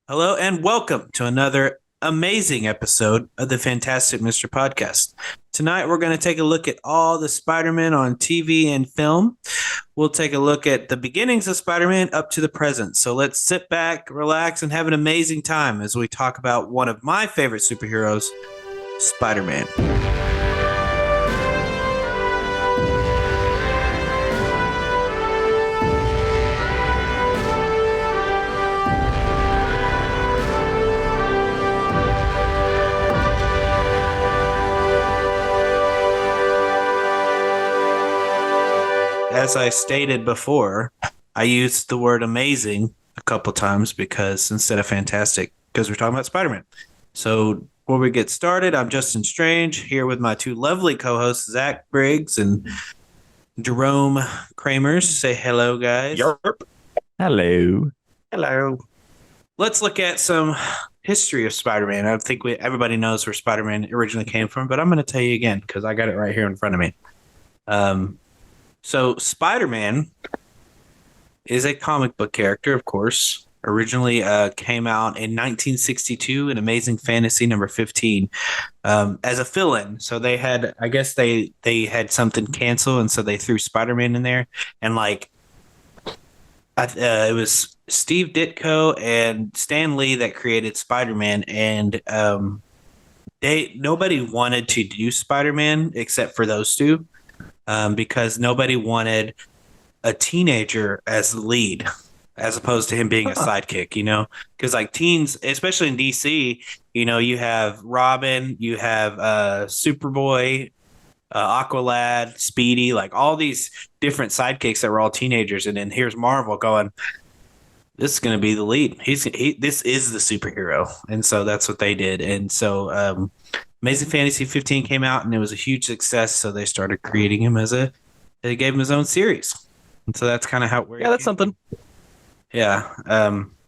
Hello and welcome to another amazing episode of the Fantastic Mr. Podcast. Tonight we're going to take a look at all the Spider-Man on TV and film. We'll take a look at the beginnings of Spider-Man up to the present. So let's sit back, relax, and have an amazing time as we talk about one of my favorite superheroes, Spider-Man. As I stated before, I used the word amazing a couple times because instead of fantastic, because we're talking about Spider-Man. So before we get started, I'm Justin Strange here with my two lovely co-hosts, Zach Briggs and Jerome Kramers. Say hello, guys. Yarp. Hello. Hello. Let's look at some history of Spider-Man. I think everybody knows where Spider-Man originally came from, but I'm going to tell you again because I got it right here in front of me. So Spider-Man is a comic book character, of course. Originally came out in 1962 in Amazing Fantasy number 15 as a fill-in. So they had, I guess they had something canceled, and so they threw Spider-Man in there. And it was Steve Ditko and Stan Lee that created Spider-Man, and nobody wanted to do Spider-Man except for those two. Because nobody wanted a teenager as the lead, as opposed to him being a sidekick, because like teens, especially in DC, you have Robin, you have Superboy, Aqualad, Speedy, like all these different sidekicks that were all teenagers. And then here's Marvel going, this is going to be the lead. This is the superhero. And so that's what they did. And so, Amazing Fantasy 15 came out and it was a huge success, so they started creating him they gave him his own series. And so that's kind of how Yeah, that's something. Yeah.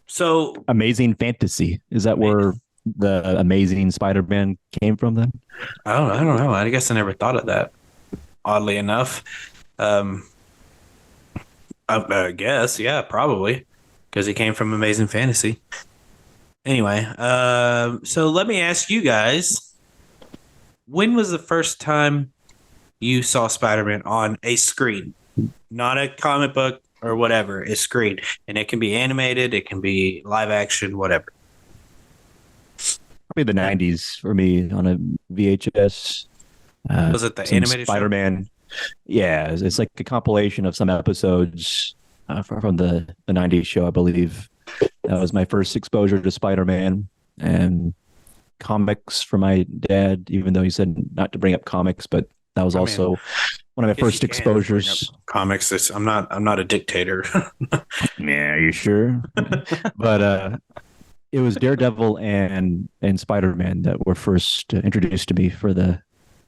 So Amazing Fantasy. Is that where the Amazing Spider-Man came from then? I don't know. I guess I never thought of that. Oddly enough. I guess, yeah, probably. Because he came from Amazing Fantasy. Anyway, so let me ask you guys. When was the first time you saw Spider-Man on a screen? Not a comic book or whatever, a screen. And it can be animated, it can be live action, whatever. Probably the 90s for me on a VHS. Was it the animated Spider-Man? Show? Yeah, it's like a compilation of some episodes from the 90s show, I believe. That was my first exposure to Spider-Man. And comics for my dad, even though he said not to bring up comics, but that was also one of my first exposures. Comics. I'm not a dictator. Yeah, you sure? But it was Daredevil and Spider-Man that were first introduced to me for the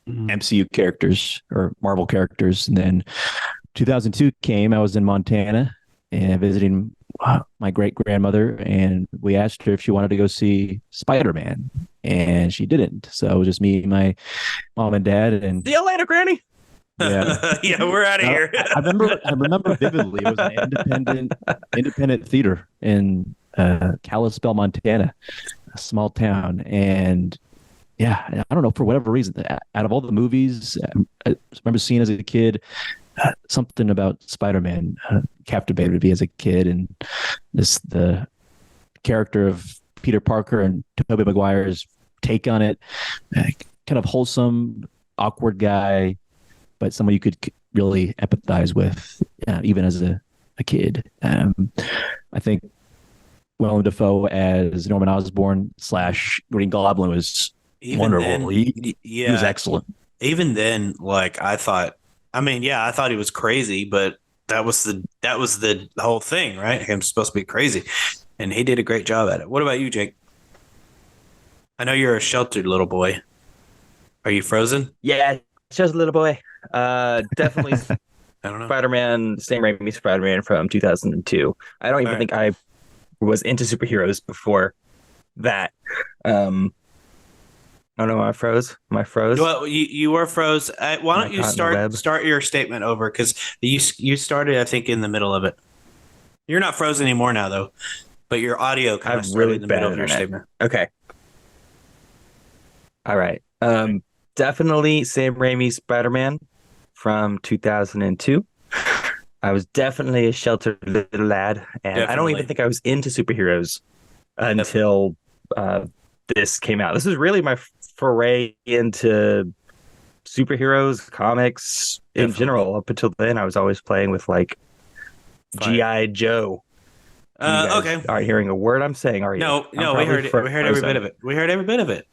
MCU characters or Marvel characters. And then 2002 came. I was in Montana and visiting my great grandmother, and we asked her if she wanted to go see Spider-Man, and she didn't. So it was just me, my mom and dad, and See you later, Granny. Yeah, yeah, we're out of here. I remember vividly. It was an independent theater in Kalispell, Montana, a small town, and yeah, I don't know, for whatever reason, out of all the movies I remember seeing as a kid, something about Spider-Man captivated me as a kid, and the character of Peter Parker and Tobey Maguire's take on it, kind of wholesome, awkward guy, but someone you could really empathize with, even as a kid. I think Willem Dafoe as Norman Osborn / Green Goblin was wonderful. Then, he was excellent. Even then, I thought he was crazy, but that was the whole thing, right? Him supposed to be crazy, and he did a great job at it. What about you, Jake? I know you're a sheltered little boy. Are you frozen? Yeah, just a little boy. Definitely I don't know. Spider-Man, Sam Raimi Spider-Man from 2002. I don't even think I was into superheroes before that. Oh no, I froze. Well, you were froze. Why don't you start your statement over? Because you started, I think, in the middle of it. You're not frozen anymore now, though. but your audio kind of I've started really in the middle bad of your internet. statement. Okay. All right. Definitely Sam Raimi's Spider-Man from 2002. I was definitely a sheltered little lad, and I don't Definitely. even think I was into superheroes until this came out. This is really my foray into superheroes, comics in Definitely. general. Up until then, I was always playing with like Fire. G.I. Joe. You guys Okay. aren't hearing a word I'm saying, are you? No, I'm we probably heard it. We heard every bit frozen. of it. We heard every bit of it.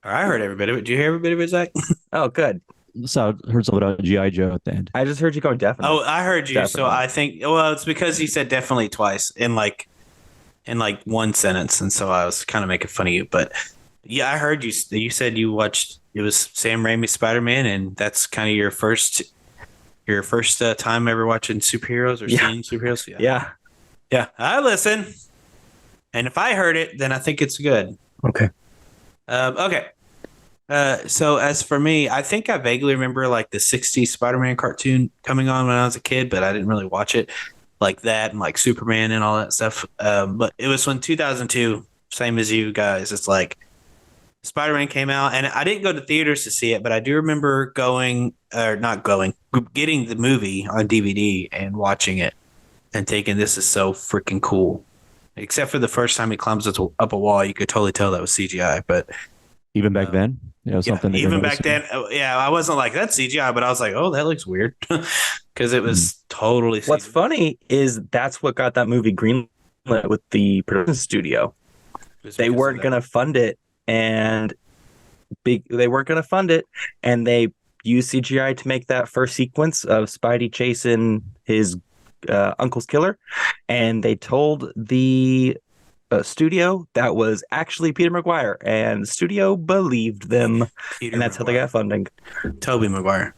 Or I heard every bit of it. Did you hear every bit of it, Zach? Oh, good. So I heard something about GI Joe at the end. I just heard you going definitely. Oh, I heard you. So Definitely. I think it's because you said definitely twice in like one sentence, and so I was kind of making fun of you. But yeah, I heard you. You said you watched. It was Sam Raimi's Spider-Man, and that's kind of your first time ever watching superheroes or seeing superheroes. Yeah. I listen, and if I heard it, then I think it's good. Okay. Okay. So as for me, I think I vaguely remember like the '60s Spider-Man cartoon coming on when I was a kid, but I didn't really watch it like that and like Superman and all that stuff. But it was when 2002, same as you guys. It's like Spider-Man came out, and I didn't go to theaters to see it, but I do remember getting the movie on DVD and watching it and thinking this is so freaking cool. Except for the first time he climbs up a wall, you could totally tell that was CGI. But Even back then, something that you're even back noticing? then, I wasn't like that's CGI, but I was like, oh, that looks weird because it was totally. What's CGI. funny is that's what got that movie greenlit with the production studio. They weren't going to fund it, and they used CGI to make that first sequence of Spidey chasing his uncle's killer, and they told the studio that was actually Peter Maguire, and the studio believed them, and that's how they got funding. Tobey Maguire.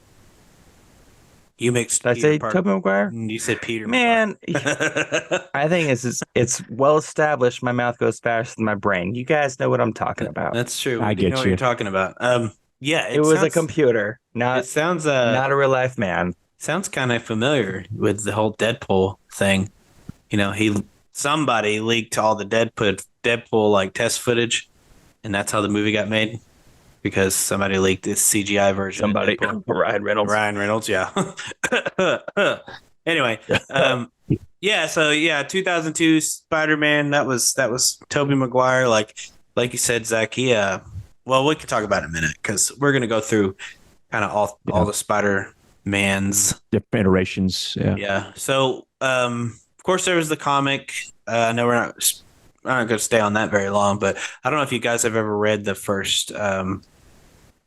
You mixed. Did I say Tobey Maguire? You said Peter. Man, Maguire. I think it's well established. My mouth goes faster than my brain. You guys know what I'm talking about. That's true. I get know what you. you're talking about. Yeah, It was a computer, It sounds not a real life man. Sounds kind of familiar with the whole Deadpool thing. You know, somebody leaked all the Deadpool like test footage, and that's how the movie got made because somebody leaked this CGI version. Somebody, Ryan Reynolds. Yeah. Anyway, yeah. So 2002 Spider-Man. That was Tobey Maguire. Like you said, Zach. Well, we can talk about it in a minute because we're gonna go through kind of all the Spider-Mans, different iterations. Yeah. So, of course, there was the comic. I know we're not going to stay on that very long, but I don't know if you guys have ever read the first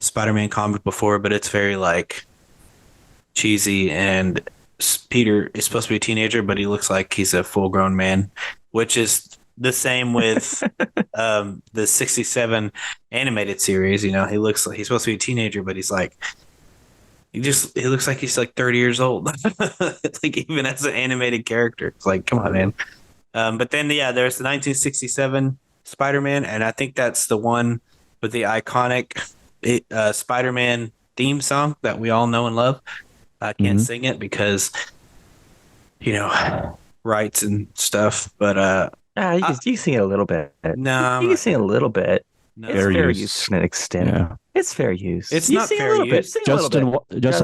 Spider-Man comic before, but it's very like cheesy, and Peter is supposed to be a teenager, but he looks like he's a full-grown man, which is the same with the '67 animated series. You know, he looks like he's supposed to be a teenager, but he's like. He looks like he's like 30 years old. Like even as an animated character. It's like, come on, man. But then, there's the 1967 Spider-Man, and I think that's the one with the iconic Spider-Man theme song that we all know and love. I can't sing it because, rights and stuff. But you can sing it a little bit. No, you can sing a little bit. No. It's fair use to an extent. Yeah. It's fair use. It's not fair use. Justin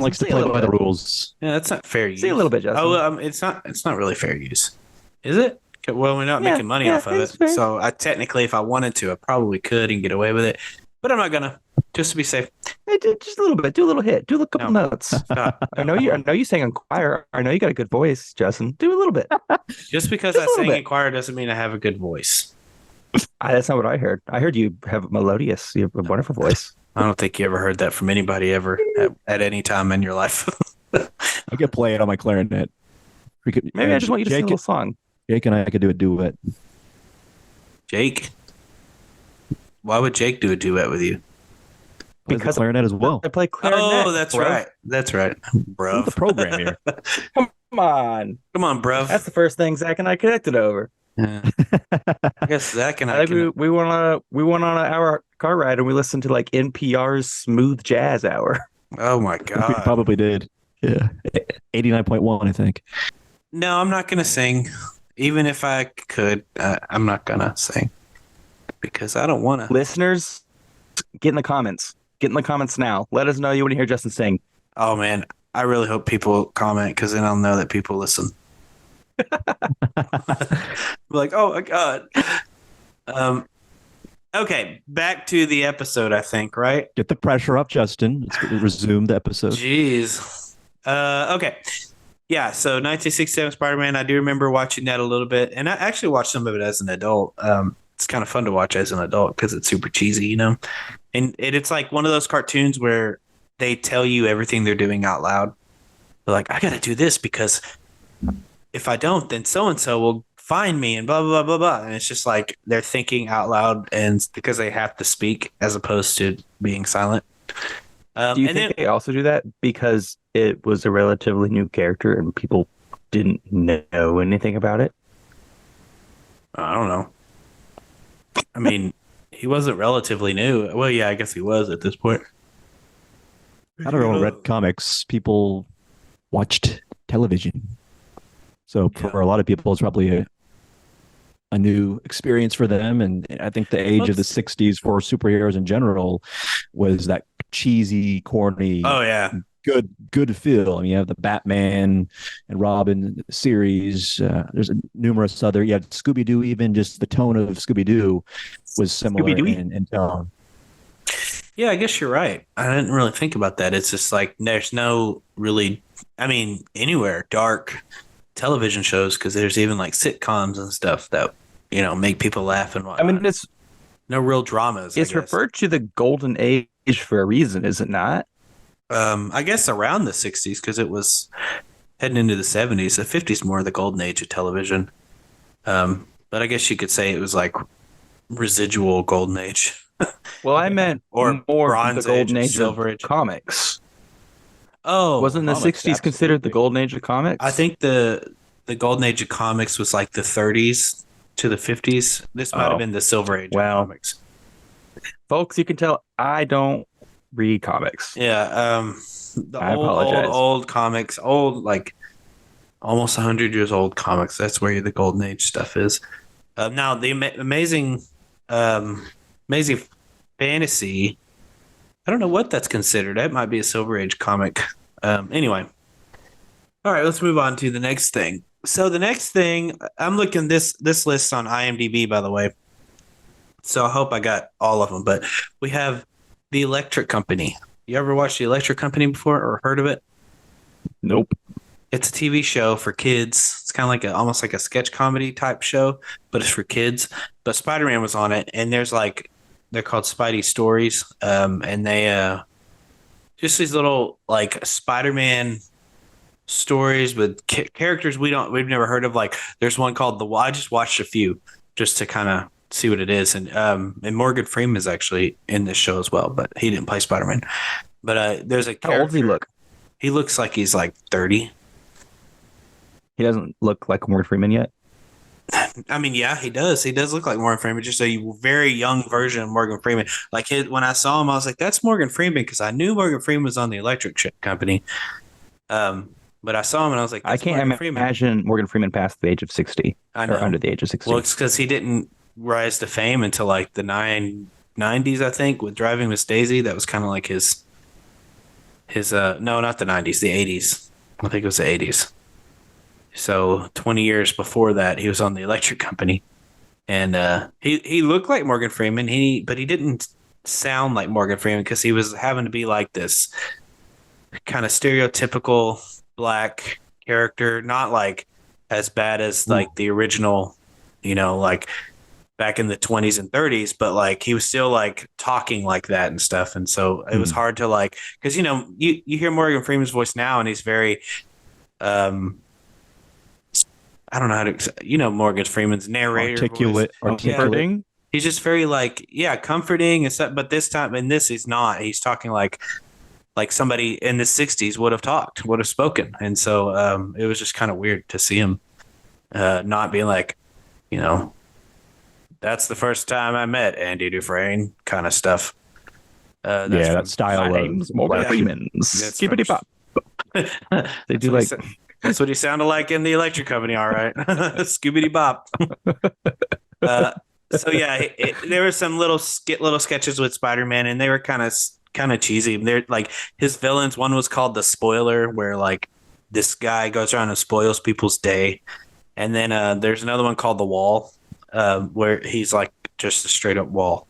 likes to play by the rules. Yeah, that's not fair use. Sing a little bit, Justin. Oh, it's not really fair use, is it? Well, we're not making money off of it, so I technically, if I wanted to, I probably could and get away with it, but I'm not gonna, just to be safe. Hey, just a little bit. Do a little hit. Do a couple notes. I know you sang in choir. I know you got a good voice, Justin. Do a little bit. Just because I sang in choir doesn't mean I have a good voice. That's not what I heard. I heard you have melodious. You have a wonderful voice. I don't think you ever heard that from anybody ever at any time in your life. I could play it on my clarinet. Maybe I just want you to sing a little song. Jake and I could do a duet. Jake? Why would Jake do a duet with you? Because clarinet as well. I play clarinet. Oh, that's right. That's right, bro. The program here. Come on, bro. That's the first thing Zach and I connected over. Yeah. I guess Zach and I we went on an hour car ride and we listened to like NPR's Smooth Jazz Hour. Oh my We god. probably did. Yeah. 89.1, I think. No, I'm not gonna sing. Even if I could, I'm not gonna sing because I don't want to. Listeners, get in the comments. Get in the comments now. Let us know you want to hear Justin sing. Oh man, I really hope people comment because then I'll know that people listen. Like, oh my god. Okay, back to the episode. I think right. Get the pressure up, Justin. Let's resume the episode. Jeez. Okay. Yeah. So 1967 Spider-Man. I do remember watching that a little bit, and I actually watched some of it as an adult. It's kind of fun to watch as an adult because it's super cheesy, you know. And it's like one of those cartoons where they tell you everything they're doing out loud. They're like, I got to do this because if I don't, then so and so will find me and blah blah blah blah. And it's just like they're thinking out loud, and because they have to speak as opposed to being silent. Do you think they also do that because it was a relatively new character and people didn't know anything about it? I don't know. I mean, he wasn't relatively new. Well, yeah, I guess he was at this point. I don't know. Read comics. People watched television. So for a lot of people, it's probably a new experience for them. And I think the age of the 60s for superheroes in general was that cheesy, corny, Oh yeah, good feel. I mean, you have the Batman and Robin series. There's numerous other. You have Scooby Doo. Even just the tone of Scooby Doo was similar in tone. yeah. I guess you're right. I didn't really think about that. It's just like there's no really. I mean, anywhere dark television shows because there's even like sitcoms and stuff that make people laugh and whatnot. I mean, it's no real dramas. It's referred to the golden age for a reason, is it not? I guess around the 60s because it was heading into the 70s. The 50s more the golden age of television. But I guess you could say it was like residual golden age. Well, I meant or more bronze the golden age, age silver of age. Comics. Oh, wasn't the comics, 60s considered the golden age of comics? I think the golden age of comics was like the 30s to the 50s. This might have been the silver age of comics. Folks, you can tell I don't read comics. Yeah, I apologize. old comics, old like almost 100 years old comics. That's where the golden age stuff is. Now the amazing fantasy. I don't know what that's considered. That might be a silver age comic. Anyway, all right, let's move on to the next thing. So the next thing, I'm looking this list on IMDb, by the way. So I hope I got all of them. But we have The Electric Company. You ever watched The Electric Company before or heard of it? Nope. It's a TV show for kids. It's kind of like almost like a sketch comedy type show, but it's for kids. But Spider-Man was on it, and they're called Spidey Stories, and they just these little like Spider-Man stories with characters we've never heard of. Like there's one called I just watched a few just to kind of see what it is, and Morgan Freeman is actually in this show as well, but he didn't play Spider-Man. But there's a character. How old does he look? He looks like he's like 30. He doesn't look like Morgan Freeman yet. I mean, yeah, he does. He does look like Morgan Freeman, just a very young version of Morgan Freeman. Like when I saw him, I was like, "That's Morgan Freeman," because I knew Morgan Freeman was on the Electric Company. But I saw him and I was like, I can't imagine Morgan Freeman past the age of 60 or under the age of 60. Well, it's because he didn't rise to fame until like the 90s, I think, with Driving Miss Daisy. That was kind of like his no, not the 90s, the 80s. I think it was the 80s. So 20 years before that, he was on the Electric Company, and he looked like Morgan Freeman. But he didn't sound like Morgan Freeman because he was having to be like this kind of stereotypical black character, not like as bad as like the original, like back in the 20s and 30s, but like he was still like talking like that and stuff. And so it was hard to like, because you hear Morgan Freeman's voice now, and he's very I don't know how to, Morgan Freeman's narrator articulate. Yeah. He's just very like, comforting and stuff. But this time in this, he's not. He's talking like somebody in the 60s would have spoken. And so it was just kind of weird to see him not being like, that's the first time I met Andy Dufresne kind of stuff. That style of Morgan Freeman's. Skippity pop. They do like That's what he sounded like in the electric company. All right. Scooby Bop. Uh, so yeah, there were some little sketches with Spider-Man, and they were kind of cheesy. They're like his villains. One was called the Spoiler, where like this guy goes around and spoils people's day, and then there's another one called the Wall, where he's like just a straight up wall,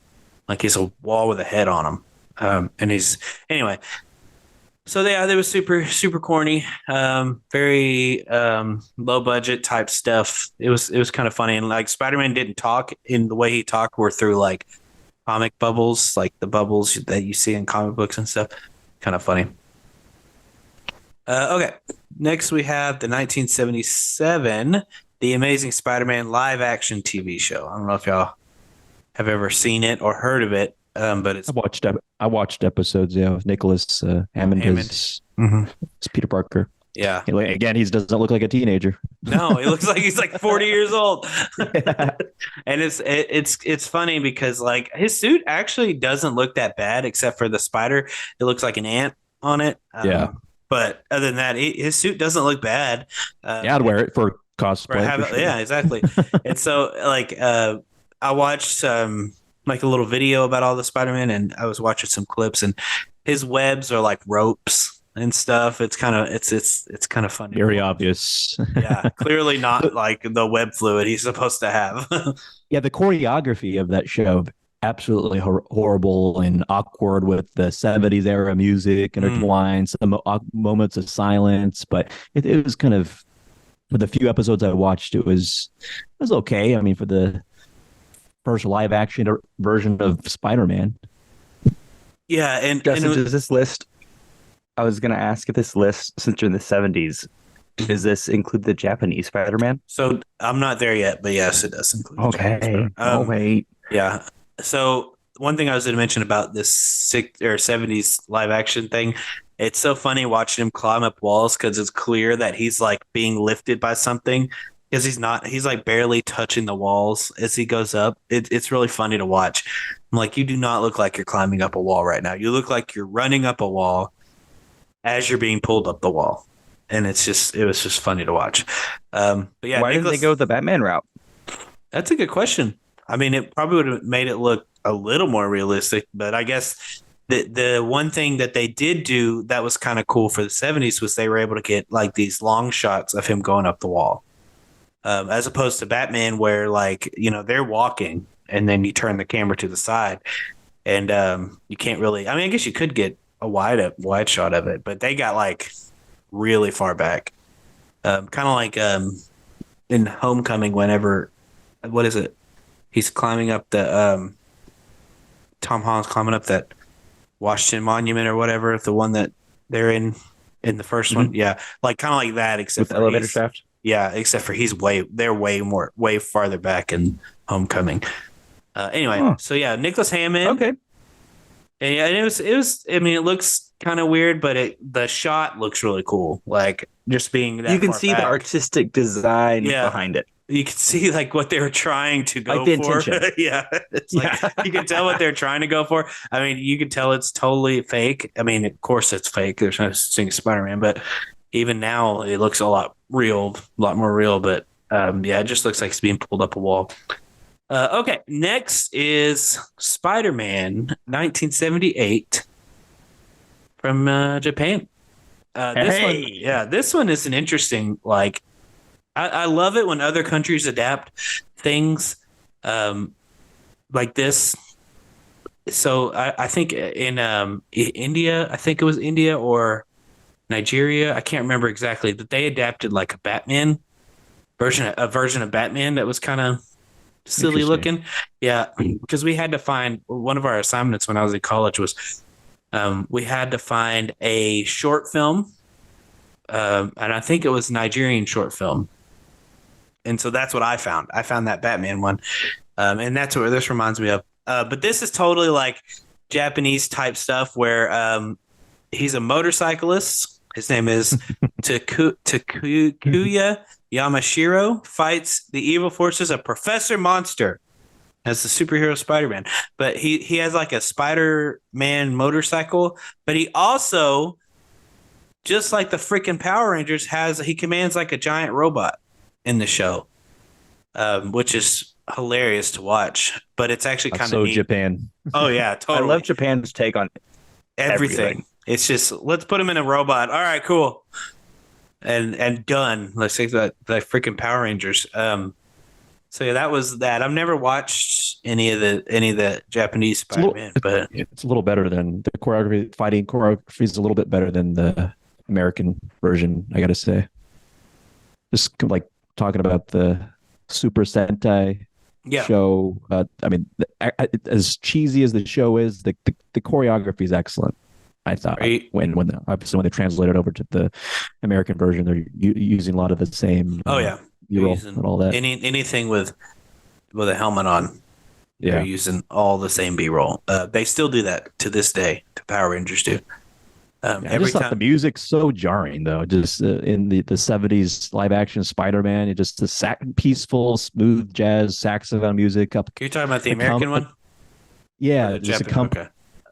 like he's a wall with a head on him, and he's anyway. So yeah, they was super corny, very low budget type stuff. It was kind of funny, and like Spider-Man didn't talk in the way he talked were through like comic bubbles, like the bubbles that you see in comic books and stuff. Kind of funny. Okay, next we have the 1977 The Amazing Spider-Man live action TV show. I don't know if y'all have ever seen it or heard of it, but it's I watched episodes, yeah, with Nicholas Hammond. As Peter Parker. Yeah. Again, he doesn't look like a teenager. No, he looks like he's like 40 years old. Yeah. And it's funny because like his suit actually doesn't look that bad except for the spider. It looks like an ant on it. Yeah. But other than that, his suit doesn't look bad. Yeah, I'd wear it for cosplay. For sure. Yeah, exactly. And so like I watched like a little video about all the Spider-Man, and I was watching some clips, and his webs are like ropes and stuff. It's kind of funny. Very obvious. Yeah, clearly not like the web fluid he's supposed to have. Yeah, the choreography of that show absolutely horrible and awkward with the 70s era music intertwined, some moments of silence, but it was kind of, for the few episodes I watched, it was okay. I mean, for the first live action version of Spider-Man. Yeah, and Justin, does this list? I was going to ask if this list, since you're in the 70s, does this include the Japanese Spider-Man? So I'm not there yet, but yes, it does include. Okay. Oh wait. Yeah. So one thing I was going to mention about this 60s or 70s live action thing, it's so funny watching him climb up walls because it's clear that he's like being lifted by something. Because he's like barely touching the walls as he goes up. It's really funny to watch. I'm like, you do not look like you're climbing up a wall right now. You look like you're running up a wall as you're being pulled up the wall. And it was just funny to watch. But yeah, why didn't they go the Batman route? That's a good question. I mean, it probably would have made it look a little more realistic, but I guess the one thing that they did do that was kind of cool for the 70s was they were able to get like these long shots of him going up the wall. As opposed to Batman, where like, you know, they're walking and then you turn the camera to the side and you can't really, I mean, I guess you could get a wide shot of it, but they got like really far back. Kind of like in Homecoming, whenever, what is it? He's climbing up the, Tom Holland's climbing up that Washington Monument or whatever, the one that they're in the first one. Yeah. Like kind of like that, except with the elevator shaft. Yeah, except for they're way farther back in Homecoming. Anyway, So yeah, Nicholas Hammond. Okay. And yeah, it was. I mean, it looks kind of weird, but the shot looks really cool. Like just being that. You can far see back. the artistic design behind it. You can see like what they were trying to go like the for. Intention. Yeah, it's like you can tell what they're trying to go for. I mean, you can tell it's totally fake. I mean, of course it's fake. There's no such Spider-Man, but even now it looks a lot more real. But yeah, it just looks like it's being pulled up a wall. Okay, next is Spider-Man 1978 from Japan. This one is an interesting, like, I love it when other countries adapt things like this. So I think in India, I think it was India or Nigeria, I can't remember exactly, but they adapted like a Batman version of Batman that was kind of silly looking. Yeah, because we had to find, one of our assignments when I was in college was we had to find a short film, and I think it was a Nigerian short film. And so that's what I found. I found that Batman one, and that's what this reminds me of. But this is totally like Japanese type stuff where he's a motorcyclist. His name is Takuya Yamashiro, fights the evil forces of Professor Monster as the superhero Spider-Man. But he has like a Spider-Man motorcycle, but he also just like the freaking Power Rangers, he commands like a giant robot in the show, which is hilarious to watch. But it's actually kind of So neat. Japan. Oh yeah, I totally. love Japan's take on everything. everything. It's just let's put him in a robot. All right, cool. And done. Let's say that the freaking Power Rangers. So yeah, that was that. I've never watched any of the Japanese Spider-Man, but It's a little better than the choreography. Fighting choreography is a little bit better than the American version. I got to say, just like talking about the Super Sentai yeah, show. I mean, as cheesy as the show is, the choreography is excellent. I thought right. Obviously when they translated over to the American version, they're using a lot of the same. Oh yeah, B-roll and all that. Anything with a helmet on. Yeah, They're using all the same B-roll. They still do that to this day. The Power Rangers do. I just thought the music's so jarring, though. Just in the '70s live action Spider-Man, it just the peaceful, smooth jazz saxophone music. You're talking about the American one? Yeah, the just okay.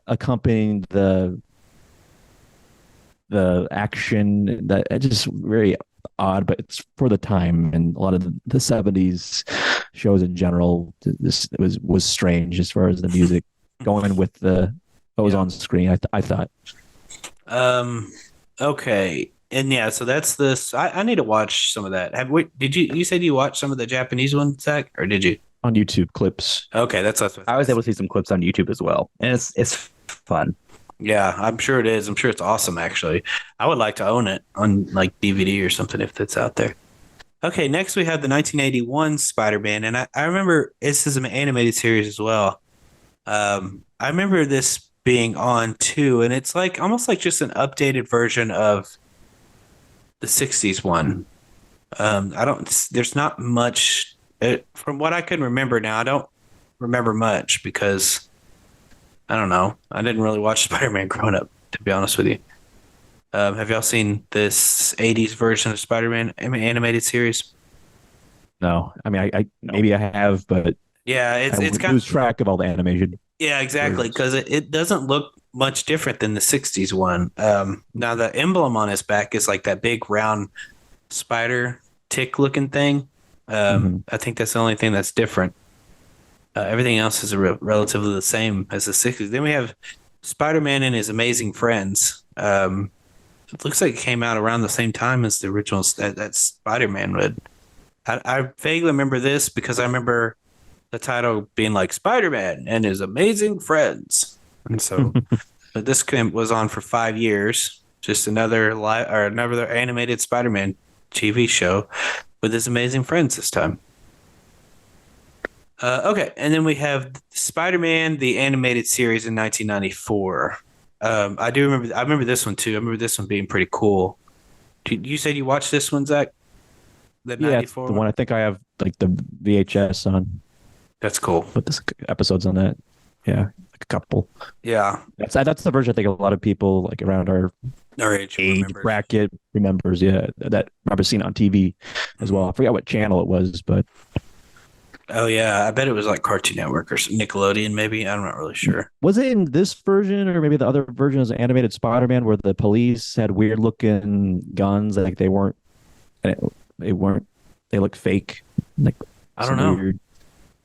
accompanying the action. That it's just very odd, but it's for the time, and a lot of the '70s shows in general. This was strange as far as the music going with what was on screen. I thought. Okay. And yeah, so that's this. I need to watch some of that. You said you watched some of the Japanese one, Zach, or did you? On YouTube clips. Okay, that's what I was able to see some clips on YouTube as well, and it's fun. Yeah, I'm sure it is. I'm sure it's awesome. Actually, I would like to own it on like DVD or something if it's out there. Okay, next we have the 1981 Spider-Man, and I remember this is an animated series as well. I remember this being on too, and it's like almost like just an updated version of the 60s one. There's not much from what I can remember now. I don't remember much because I don't know. I didn't really watch Spider-Man growing up, to be honest with you. Have y'all seen this 80s version of Spider-Man animated series? No, I mean, I maybe I have, but yeah, it's kind lose track of all the animation. Yeah, exactly, because it doesn't look much different than the 60s one. Now the emblem on his back is like that big round spider tick looking thing. I think that's the only thing that's different. Everything else is relatively the same as the 60s. Then we have Spider-Man and His Amazing Friends. It looks like it came out around the same time as the original that Spider-Man would. I vaguely remember this because I remember the title being like Spider-Man and His Amazing Friends. And so but this was on for 5 years. Just another another animated Spider-Man TV show with His Amazing Friends this time. Okay, and then we have Spider-Man, the animated series in 1994. I remember this one too. I remember this one being pretty cool. You said you watched this one, Zach? The 94 the one I think I have like the VHS on. That's cool. But there's episodes on that. Yeah, like a couple. Yeah. That's the version I think a lot of people like around our age bracket remembers. Yeah, that I remember seeing on TV as well. I forgot what channel it was, but oh yeah, I bet it was like Cartoon Network or Nickelodeon maybe. I'm not really sure. Was it in this version or maybe the other version as animated Spider-Man where the police had weird looking guns, like they looked fake? Like I don't know. Weird,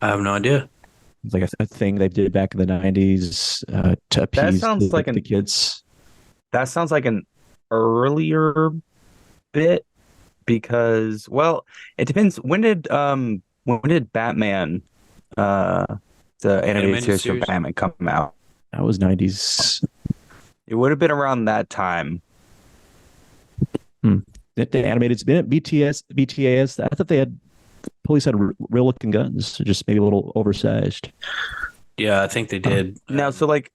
I have no idea. It's like a thing they did back in the 90s to appease the kids. That sounds like an earlier bit because, well, it depends. When did Batman, the animated series for Batman come out? That was 90s. It would have been around that time. The animated BTAS. I thought they had police had real looking guns, just maybe a little oversized. Yeah, I think they did. Now, so like,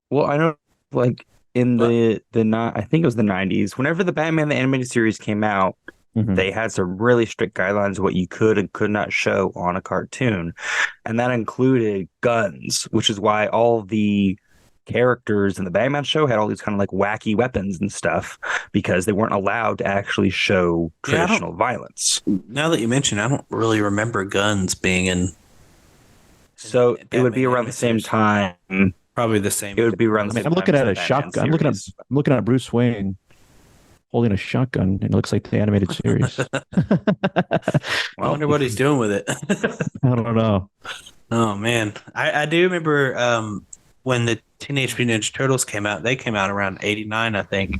well, I know, like in I think it was the 90s. Whenever the Batman the animated series came out, they had some really strict guidelines of what you could and could not show on a cartoon, and that included guns, which is why all the characters in the Batman show had all these kind of like wacky weapons and stuff because they weren't allowed to actually show traditional violence. Now that you mention, I don't really remember guns being in. So it would be around the same time. Probably the same. It would be around the same time. I'm looking at a shotgun. I'm looking at Bruce Wayne holding a shotgun, and it looks like the animated series. I Well, wonder what he's doing with it. I don't know. Oh man, I do remember when the Teenage Mutant Ninja Turtles came out. They came out around '89, I think.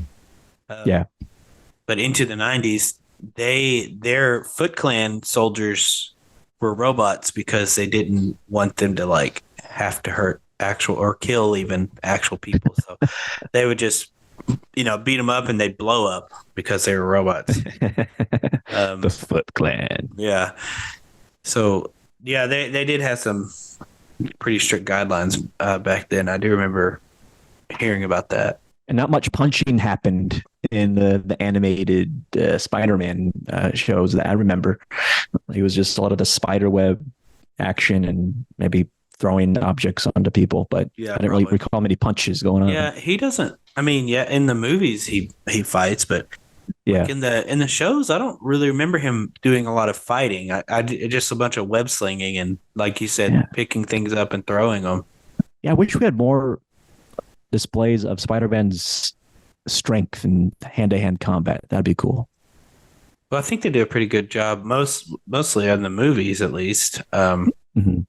Yeah. But into the '90s, their Foot Clan soldiers were robots because they didn't want them to like have to hurt actual or kill even actual people. So they would just beat them up and they'd blow up because they were robots. The Foot Clan. Yeah. So yeah, they did have some pretty strict guidelines back then. I do remember hearing about that. And not much punching happened in the animated Spider-Man shows that I remember. It was just a lot of the spider web action and maybe throwing objects onto people, but Yeah, I didn't really recall many punches going on. Yeah, he doesn't. I mean, yeah, in the movies he fights, but Yeah. like in the shows, I don't really remember him doing a lot of fighting. Just a bunch of web slinging and, like you said, Yeah. picking things up and throwing them. Yeah, I wish we had more displays of Spider-Man's strength and hand-to-hand combat. That'd be cool. Well, I think they do a pretty good job, mostly in the movies, at least. Mhm.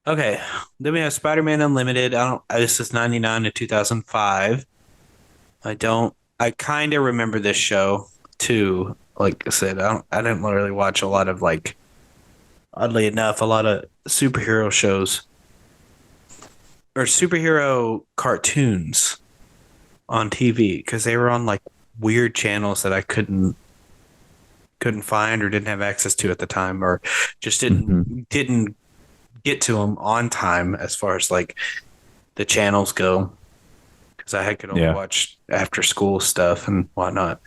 Okay, then we have Spider-Man Unlimited. This is '99 to 2005. I kind of remember this show too. Like I said, I didn't really watch a lot of, like, oddly enough, a lot of superhero shows or superhero cartoons on TV because they were on like weird channels that I couldn't find or didn't have access to at the time, or just didn't get to them on time as far as like the channels go, because I could only watch after school stuff and whatnot.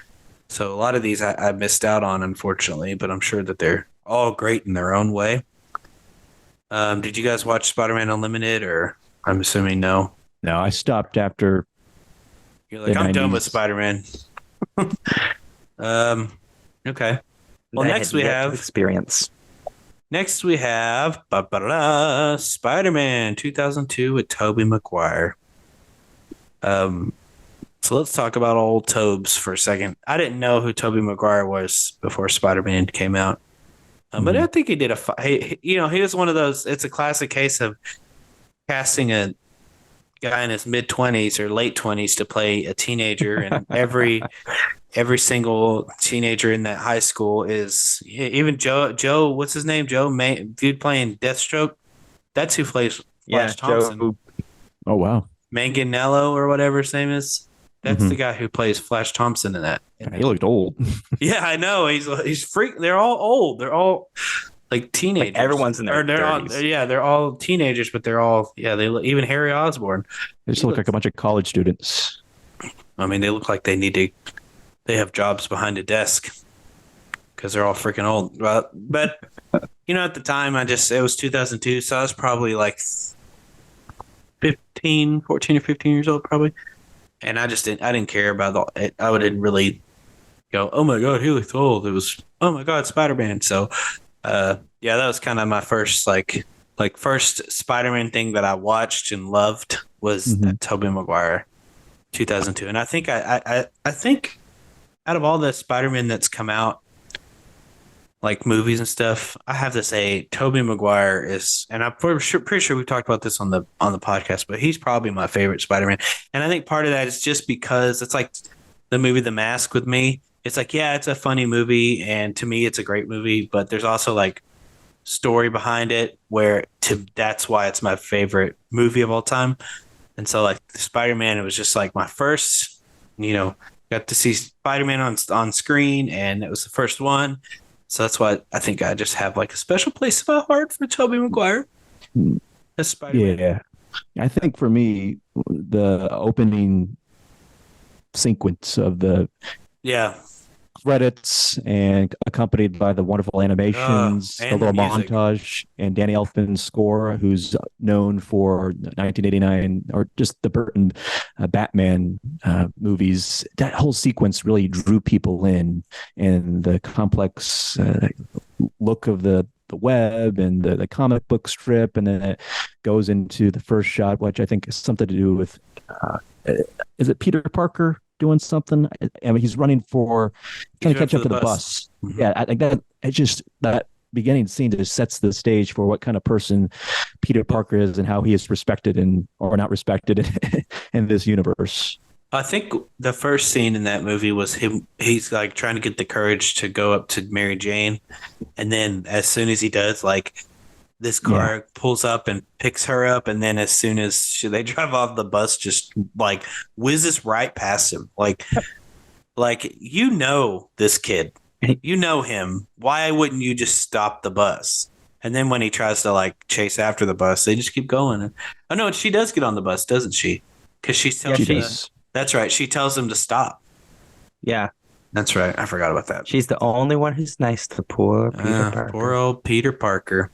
So a lot of these I missed out on, unfortunately, but I'm sure that they're all great in their own way. Did you guys watch Spider-Man Unlimited, or I'm assuming no? No, I stopped after. You're like, I'm done with Spider-Man. Okay. Well, next we have experience. Next we have Spider-Man 2002 with Tobey Maguire. So let's talk about old Tobes for a second. I didn't know who Tobey Maguire was before Spider-Man came out. But I think he did he was one of those. It's a classic case of casting a guy in his mid-20s or late 20s to play a teenager, and every single teenager in that high school is, even Joe, what's his name? Dude playing Deathstroke. That's who plays Flash Thompson. Joe. Oh, wow. Manganiello or whatever his name is. That's the guy who plays Flash Thompson in that. He looked old. Yeah, I know. He's freak. They're all old. They're all like teenagers. Like everyone's in their 30s. They're all teenagers, but they're all even Harry Osborn. They just look like a bunch of college students. I mean, they look like they have jobs behind a desk because they're all freaking old. But at the time, it was 2002, so I was probably like 14 or 15 years old, probably. And I didn't care about it. I didn't really go, oh my God, he looks old. It was, oh my God, Spider-Man. So, that was kind of my first, first Spider-Man thing that I watched and loved was that Tobey Maguire 2002. And I think I think out of all the Spider-Man that's come out, like movies and stuff, I have to say Tobey Maguire is, and I'm pretty sure we talked about this on the podcast, but he's probably my favorite Spider-Man. And I think part of that is just because it's like the movie The Mask with me. It's like, yeah, it's a funny movie, and to me, it's a great movie, but there's also like story behind it that's why it's my favorite movie of all time. And so like Spider-Man, it was just like my first, got to see Spider-Man on screen, and it was the first one. So that's why I think I just have like a special place in my heart for Tobey Maguire as Spider-Man. Yeah. I think for me, the opening sequence of the credits and accompanied by the wonderful animations, a little montage, and Danny Elfman's score, who's known for 1989 or just the Burton Batman movies. That whole sequence really drew people in, and the complex look of the web and the comic book strip, and then it goes into the first shot, which I think has something to do with is it Peter Parker doing something. I mean, he's running for He's trying to running catch for up the to the bus. bus. Mhm. Yeah, I think that it just that beginning scene just sets the stage for what kind of person Peter Parker is and how he is respected and or not respected in this universe. I think the first scene in that movie was him. He's like trying to get the courage to go up to Mary Jane, and then as soon as he does, like this Yeah, car pulls up and picks her up, and then as soon as they drive off, the bus just like whizzes right past him. Like you know this kid, you know him. Why wouldn't you just stop the bus? And then when he tries to like chase after the bus, they just keep going. Oh no, she does get on the bus, doesn't she? Because she Yeah, tells she him she. does. that's right. She tells him to stop. Yeah, That's right. I forgot about that. she's the only one who's nice to poor Peter Poor Parker. old Peter Parker.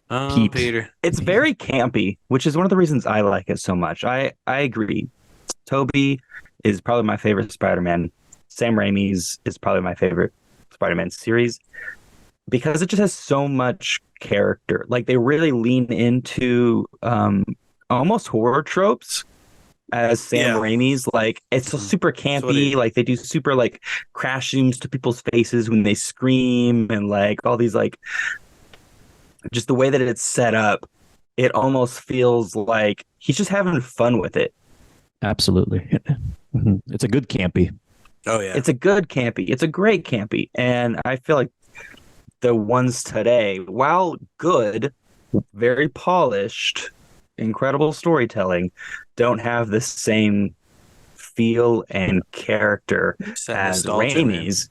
Oh, Pete. Peter. It's very campy, which is one of the reasons I like it so much. I agree. Toby is probably my favorite Spider-Man. Sam Raimi's is probably my favorite Spider-Man series because it just has so much character. Like they really lean into almost horror tropes as Sam Yeah. Raimi's. Like it's so Mhm. super That's what it. campy. Like they do super like crash zooms to people's faces when they scream and like all these like just the way that it's set up. It almost feels like he's just having fun with it. Absolutely. It's a good campy. Oh yeah. It's a good campy. It's a great campy. And I feel like the ones today, while good, very polished, incredible storytelling, don't have the same feel and character It's that as nostalgia, man. Raimi's.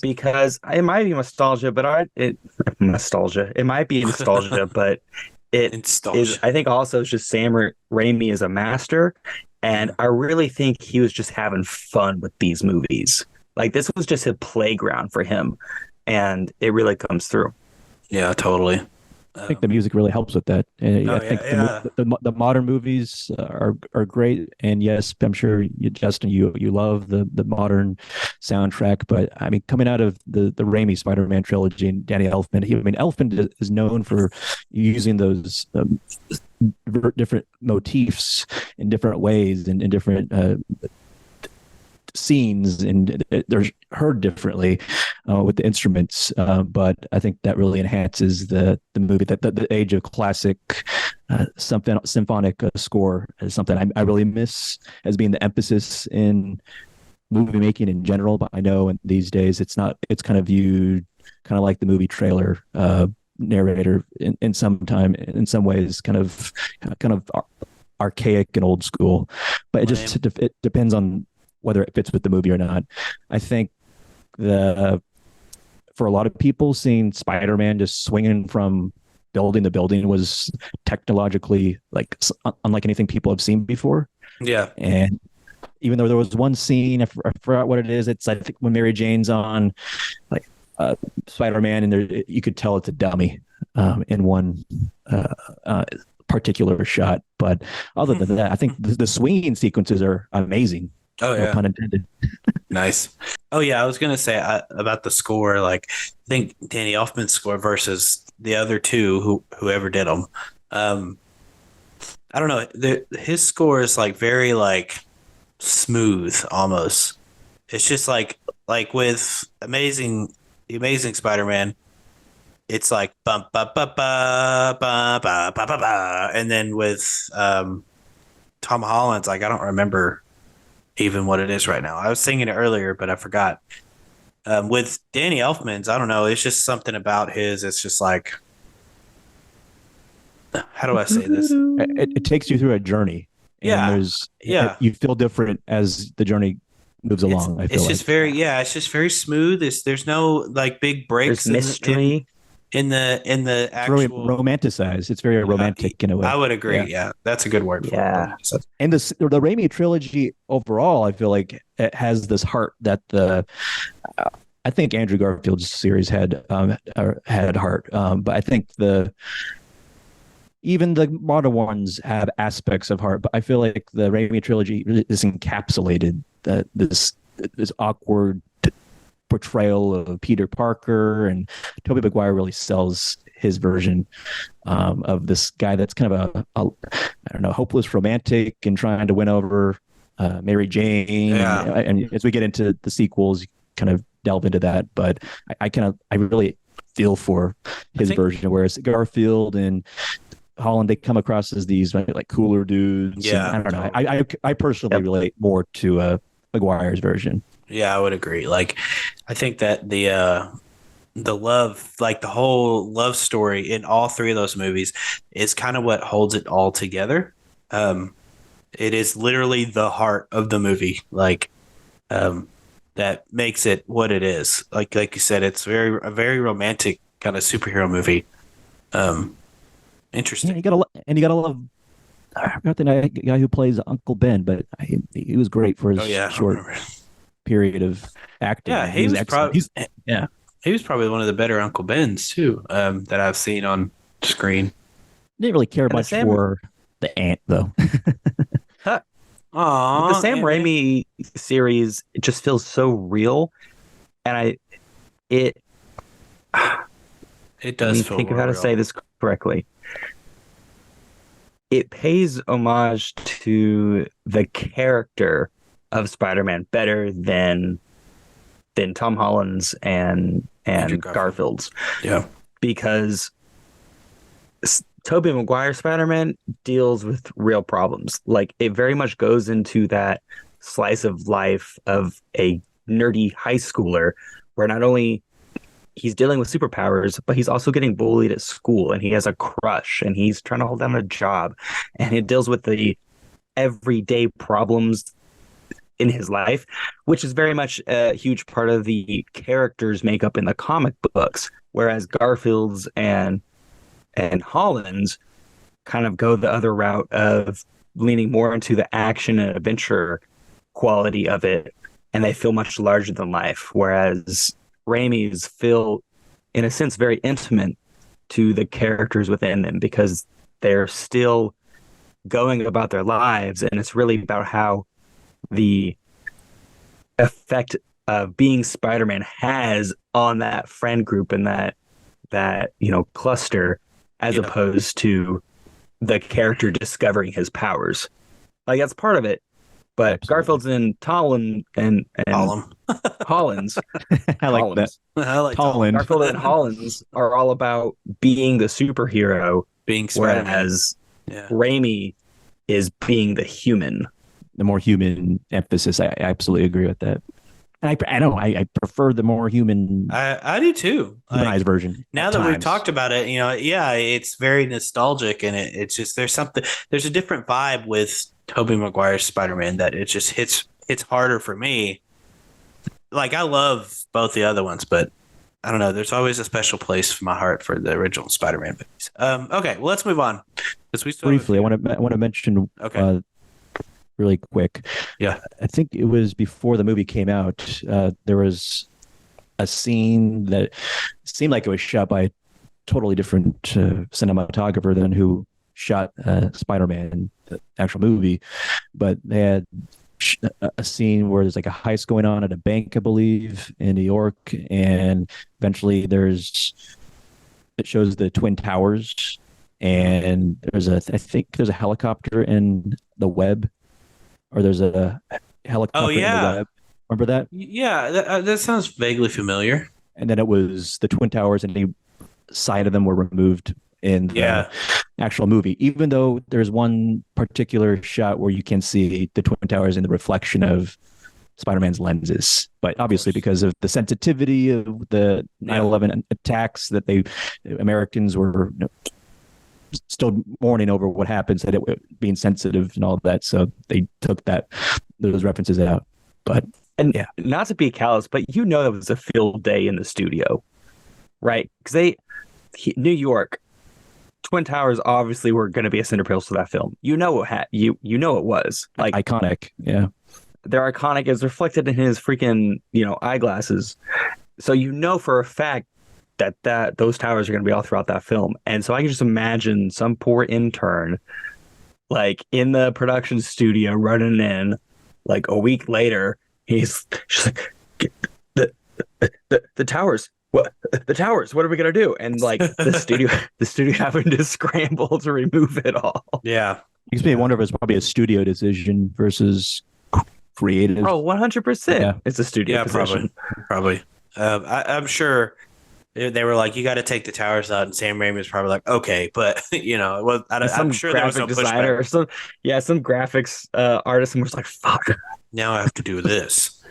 Because it might be nostalgia, but nostalgia. It might be nostalgia, but it is. Nostalgia. I think also it's just Raimi is a master, and I really think he was just having fun with these movies. Like this was just a playground for him, and it really comes through. Yeah, totally. I think the music really helps with that. And I Oh think yeah, yeah. the modern movies are great. And yes, I'm sure you, Justin, you love the modern soundtrack. But I mean, coming out of the Raimi Spider-Man trilogy and Danny Elfman, I mean, Elfman is known for using those different motifs in different ways and in different scenes, and they're heard differently with the instruments. But I think that really enhances the movie. That the age of classic symphonic score is something I really miss as being the emphasis in movie making in general. But I know in these days it's not. It's kind of viewed kind of like the movie trailer narrator in some ways, kind of archaic and old school. But it depends on whether it fits with the movie or not. I think the for a lot of people, seeing Spider-Man just swinging from building to building was technologically like unlike anything people have seen before. Yeah. And even though there was one scene, I forgot what it is. It's I think when Mary Jane's on like Spider-Man, and there you could tell it's a dummy in one particular shot. But other than that, I think the swinging sequences are amazing. Oh No yeah. pun intended. Nice. Oh yeah, I was gonna say about the score. Like, I think Danny Elfman's score versus the other two, whoever did them. Um, I don't know. His score is like very like smooth almost. It's just like with the Amazing Spider-Man. It's like bum ba ba ba ba ba ba ba ba, and then with Tom Holland's like I don't remember even what it is right now. I was singing it earlier, but I forgot. With Danny Elfman's, I don't know. It's just something about his. It's just like, how do I say this? It takes you through a journey, and Yeah, yeah. you feel different as the journey moves It's along. I feel it's like just very yeah. It's just very smooth. There's no like big There's breaks mystery. in the it's very actual. romanticized. It's very romantic in a I way. would agree. Yeah. Yeah, that's a good word for Yeah. it. And the Raimi trilogy overall, I feel like it has this heart that I think Andrew Garfield's series had heart, but I think even the modern ones have aspects of heart. But I feel like the Raimi trilogy really is encapsulated this awkward portrayal of Peter Parker, and Tobey Maguire really sells his version of this guy that's kind of a I don't know, hopeless romantic and trying to win over Mary Jane, Yeah. and as we get into the sequels, you kind of delve into that. But I really feel for his think- version, whereas Garfield and Holland, they come across as these like cooler dudes. And Yeah, I don't know. totally. I personally Yep. relate more to Maguire's version. Yeah, I would agree. Like, I think that the love, like the whole love story in all three of those movies, is kind of what holds it all together. It is literally the heart of the movie, like that makes it what it is. Like you said, it's a very romantic kind of superhero movie. Um, Yeah, interesting. you gotta love. I forgot the guy who plays Uncle Ben, but he was great for Oh his yeah, I short remember. period of acting. Yeah, He was excellent. Yeah, he was probably one of the better Uncle Bens too, that I've seen on screen. didn't really care And the much Sam, for the ant though. but the Aw, Sam Ant-Man. Raimi series, it just feels so real, and it. It Let does me feel think of more how to real. say this correctly. It pays homage to the character of Spider-Man better than Tom Holland's Andrew and Garfield. Garfield's, Yeah, because Tobey Maguire Spider-Man deals with real problems. Like, it very much goes into that slice of life of a nerdy high schooler where not only he's dealing with superpowers, but he's also getting bullied at school, and he has a crush, and he's trying to hold down a job, and it deals with the everyday problems in his life, which is very much a huge part of the character's makeup in the comic books. Whereas Garfield's and Holland's kind of go the other route of leaning more into the action and adventure quality of it, and they feel much larger than life. Whereas Raimi's feel, in a sense, very intimate to the characters within them because they're still going about their lives, and it's really about how the effect of being Spider-Man has on that friend group and that cluster, as Yeah. opposed to the character discovering his powers. Like, that's part of it. But Absolutely. Garfield's and Tolland and Column. Holland's I like that. Holland's I like Holland. Garfield and Holland's are all about being the superhero, being Spider-Man. whereas Yeah. Raimi is being the human. The more human emphasis. I absolutely agree with that. And I prefer the more I do too. Like, humanized version. now at that we've times. talked about it, yeah, it's very nostalgic, and it's just there's a different vibe with Tobey Maguire's Spider-Man that it just hits harder for me. Like, I love both the other ones, but I don't know. There's always a special place in my heart for the original Spider-Man movies. Okay, well, let's move on because we still have a Briefly, few. I want to mention Okay. really quick. Yeah. I think it was before the movie came out. There was a scene that seemed like it was shot by a totally different cinematographer than who shot Spider-Man, the actual movie. But they had a scene where there's like a heist going on at a bank, I believe, in New York, and eventually it shows the Twin Towers, and I think there's a helicopter in the web, or there's a helicopter in the yeah. web. Remember that? Yeah, that sounds vaguely familiar. And then it was the Twin Towers, and the side of them were removed in the Yeah. actual movie. Even though there's one particular shot where you can see the Twin Towers in the reflection of Spider-Man's lenses, but obviously because of the sensitivity of the 9/11 attacks, that Americans were still mourning over what happened, said it being sensitive and all of that, so they took those references out. But And not to be callous, but that was a field day in the studio, right? Because New York, Twin Towers obviously were going to be a centerpiece for that film. You know it was like iconic. Yeah. they're iconic as reflected in his freaking eyeglasses. So for a fact that those towers are going to be all throughout that film. And so I can just imagine some poor intern like in the production studio running in like a week later. He's just like, the towers. What the towers? What are we gonna do? And like the studio having to scramble to remove it all. Yeah. Makes me wonder if it's probably a studio decision versus creative. Oh, 100%. Yeah. It's a studio Yeah, position. probably. I'm sure they were like, you got to take the towers out, and Sam Raimi was probably like, okay, but you know, it was, I'm Some sure there was no graphic designer pushback. or some graphics artist was like, fuck. Now I have to do this.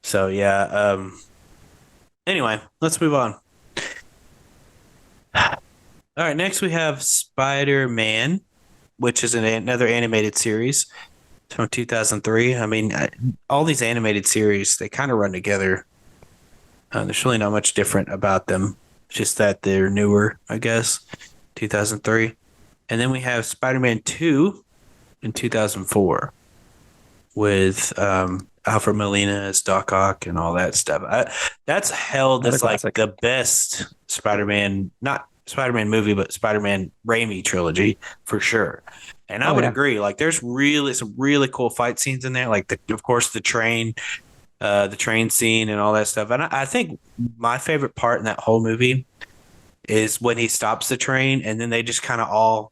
So yeah. Anyway, let's move on. All right, next we have Spider-Man, which is another animated series from 2003. I mean, all these animated series, they kind of run together. There's really not much different about them, just that they're newer, I guess, 2003. And then we have Spider-Man 2 in 2004 with Alfred Molina as Doc Ock and all that stuff. That's held Another as like classic. the best Spider-Man, not Spider-Man movie, but Spider-Man Raimi trilogy for sure. And I would agree. Like, there's really some really cool fight scenes in there. Like, of course, the train scene and all that stuff. And I think my favorite part in that whole movie is when he stops the train and then they just kind of all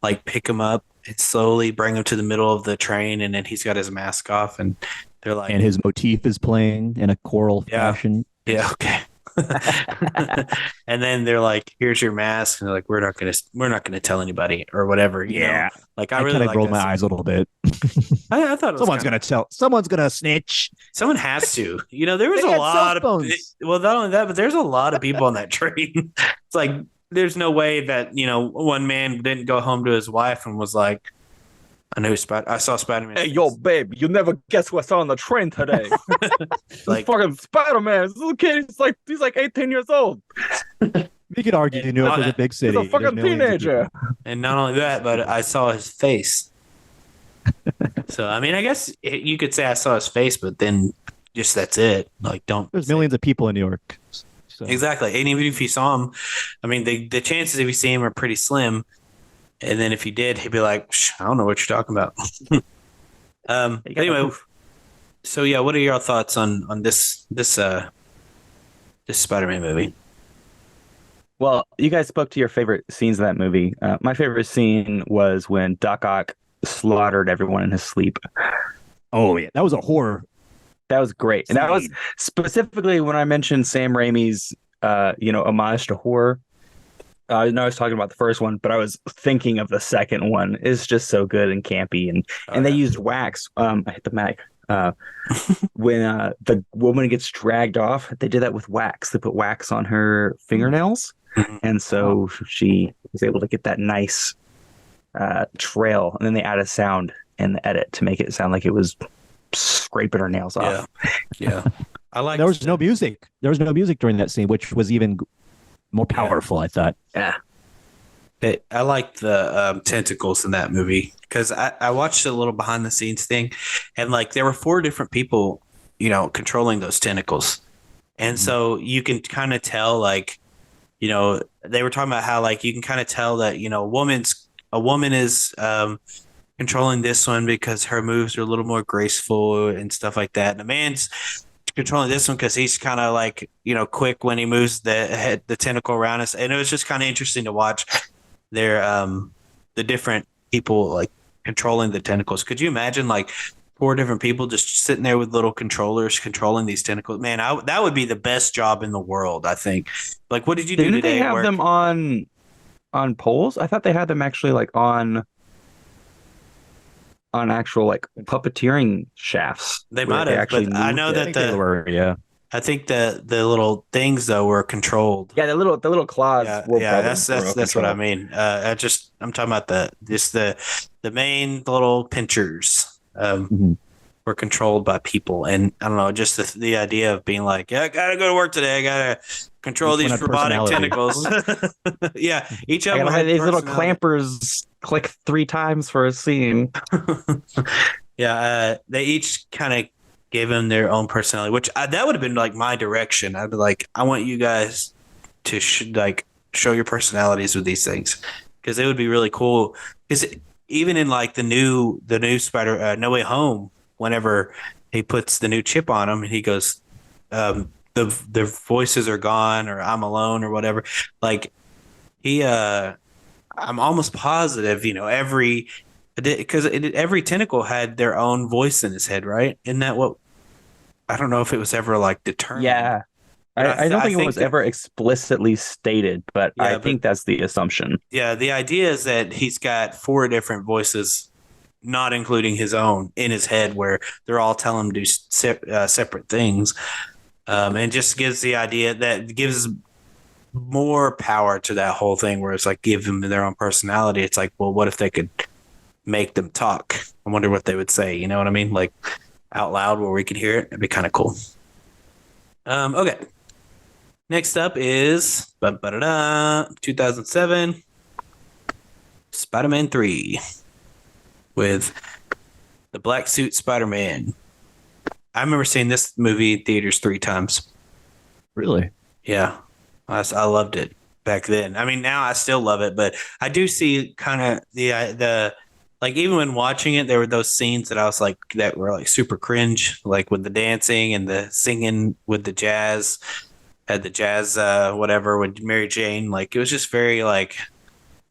like pick him up and slowly bring him to the middle of the train, and then he's got his mask off and they're like, And his motif is playing in a choral fashion. yeah, okay. And then they're like, here's your mask, and they're like, we're not gonna tell anybody or whatever, you know? Like, I really kind of like rolled that my scene. eyes a little bit. I thought it was Someone's gonna snitch. someone has to. You know, there was They a had lot cell of phones. well, not only that, but there's a lot of people on that train. It's like there's no way that, you know, one man didn't go home to his wife and was like, I saw Spider-Man. Hey, yo, babe, you never guess what's on the train today. Like, fucking Spider-Man. This little kid, he's like 18 years old. You could argue New York is a big city. He's a fucking There's millions of teenager. people. and not only that, but I saw his face. So, I mean, I guess you could say I saw his face, but then just that's it. Like, don't. There's millions of people in New York. So. Exactly. And even if you saw him, I mean, the chances if you see him are pretty slim. And then if you did, he'd be like, I don't know what you're talking about. Anyway, so yeah, what are your thoughts on this Spider-Man movie? Well, you guys spoke to your favorite scenes in that movie. My favorite scene was when Doc Ock slaughtered everyone in his sleep. Oh yeah, that was a horror. That was great. And that was specifically when I mentioned Sam Raimi's homage to horror. I know I was talking about the first one, but I was thinking of the second one. It's just so good and campy, and they used wax. I hit the mic. When the woman gets dragged off, they did that with wax. They put wax on her fingernails, and so she was able to get that nice trail. And then they added sound in the edit to make it sound like it was scraping her nails off. Yeah. I like. There was no music. There was no music during that scene, which was even more powerful, I thought. Yeah. I like the tentacles in that movie because I watched a little behind the scenes thing, and like there were 4 different people, you know, controlling those tentacles, and so you can kind of tell, like, you know, they were talking about how like you can kind of tell that, you know, a woman is controlling this one because her moves are a little more graceful and stuff like that, and a man's controlling this one because he's kind of like, you know, quick when he moves the tentacle around us, and it was just kind of interesting to watch their the different people like controlling the tentacles. Could you imagine like 4 different people just sitting there with little controllers controlling these tentacles? Man, that would be the best job in the world, I think. Like, what did you do Didn't today? they have them on poles? I thought they had them actually like on actual like puppeteering shafts. They might have, but I know that I think the little things though were controlled. Yeah, the little claws. Yeah, that's what I mean. I'm talking about the main little pinchers were controlled by people, and I don't know, just the idea of being like, yeah, I gotta go to work today. I gotta control these robotic tentacles. Yeah, each of them had these little personality. clampers click 3 times for a scene. Yeah, they each kind of gave them their own personality, which that would have been like my direction. I'd be like, I want you guys to show your personalities with these things, because it would be really cool. Because even in like the new Spider No Way Home, whenever he puts the new chip on him and he goes, the voices are gone, or I'm alone, or whatever. Like I'm almost positive, you know, every Because every tentacle had their own voice in his head, right? Isn't that what? I don't know if it was ever like determined, Yeah. but I don't I think it think was ever explicitly stated, but I yeah, but think that's the assumption. yeah, the idea is that he's got four different voices, not including his own, in his head, where they're all telling him to do separate things, and just gives the idea that gives more power to that whole thing, where it's like give them their own personality. It's like, well, what if they could make them talk? I wonder what they would say. You know what I mean? Like out loud where we could hear it. It'd be kind of cool. Okay. Next up is 2007 Spider-Man 3 with the black suit Spider-Man. I remember seeing this movie in theaters 3 times. Really? Yeah. I loved it back then. I mean, now I still love it, but I do see kind of the like even when watching it, there were those scenes that I was like that were like super cringe, like with the dancing and the singing with the jazz, had the jazz whatever with Mary Jane. Like it was just very like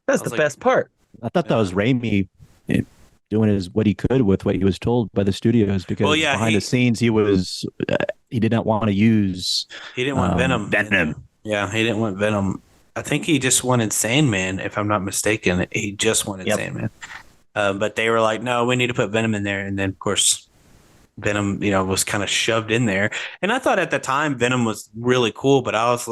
That's I the was like, best part. I thought that was Raimi doing what he could with what he was told by the studios, well, because yeah, behind the scenes he did not want to use he didn't want Venom in there. Venom. Yeah, he didn't want Venom. I think he just wanted Sandman, if I'm not mistaken. He just wanted Yep. Sandman. But they were like, no, we need to put Venom in there. And then, of course, Venom, was kind of shoved in there. And I thought at the time Venom was really cool, but I was,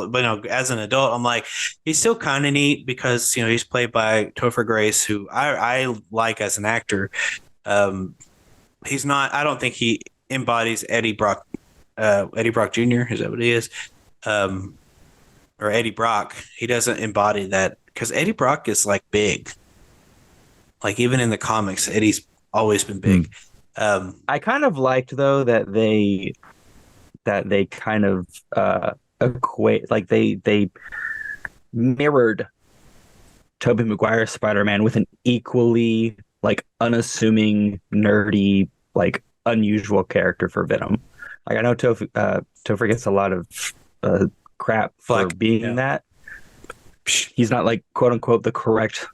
as an adult, I'm like, he's still kind of neat because, he's played by Topher Grace, who I like as an actor. He's not, I don't think he embodies Eddie Brock Jr. Is that what he is? Or Eddie Brock. He doesn't embody that because Eddie Brock is like big. Like even in the comics, Eddie's always been big. I kind of liked though that they kind of equate, like they mirrored Tobey Maguire's Spider-Man with an equally like unassuming, nerdy, like unusual character for Venom. Like I know Topher gets a lot of crap for being that. He's not like quote unquote the correct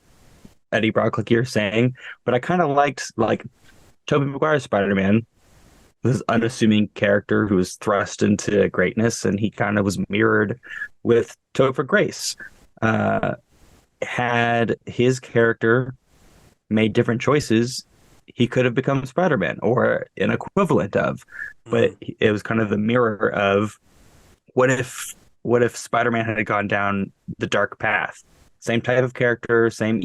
Eddie Brock, like you're saying, but I kind of liked like Tobey Maguire's Spider-Man, this unassuming character who was thrust into greatness, and he kind of was mirrored with Topher Grace. Had his character made different choices, he could have become Spider-Man or an equivalent of, but it was kind of the mirror of what if Spider-Man had gone down the dark path? Same type of character, same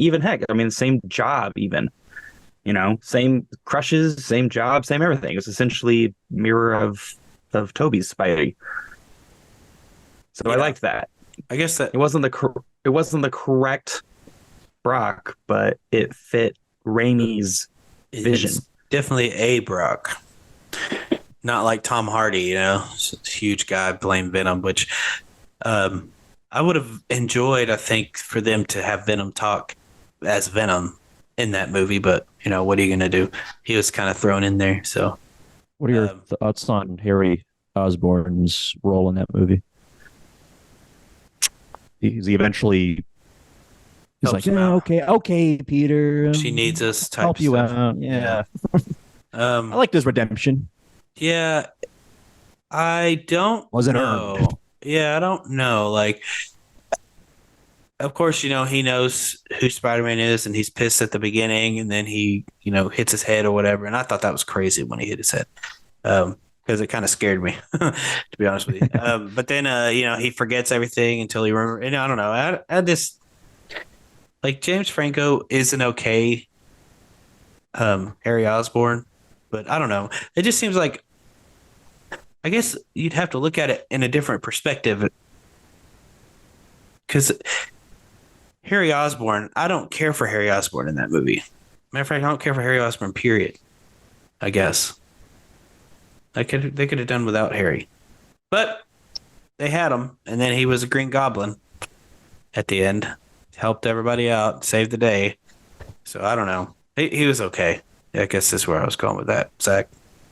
same job even. Same crushes, same job, same everything. It was essentially mirror of Toby's Spidey. So I liked that. I guess that It wasn't the correct Brock, but it fit Raimi's vision. It's definitely a Brock. Not like Tom Hardy, huge guy playing Venom, which I would have enjoyed, I think, for them to have Venom talk as Venom in that movie, but what are you gonna do? He was kind of thrown in there. So, What are your thoughts on Harry Osborn's role in that movie? He eventually he's like, okay, Peter. She needs us. Type help you stuff. out. Yeah. I liked his redemption. Yeah, I don't Wasn't know. earned. Yeah, I don't know. Like, of course, he knows who Spider-Man is, and he's pissed at the beginning, and then he, hits his head or whatever. And I thought that was crazy when he hit his head, because it kind of scared me, to be honest with you. But then, he forgets everything until he remembers. And I don't know. I just like James Franco is an okay Harry Osborn, but I don't know. It just seems like I guess you'd have to look at it in a different perspective, because Harry Osborn, I don't care for Harry Osborn in that movie. Matter of fact, I don't care for Harry Osborn, period. I guess. They could have done without Harry. But they had him, and then he was a Green Goblin at the end. Helped everybody out, saved the day. So I don't know. He was okay. I guess that's where I was going with that, Zach.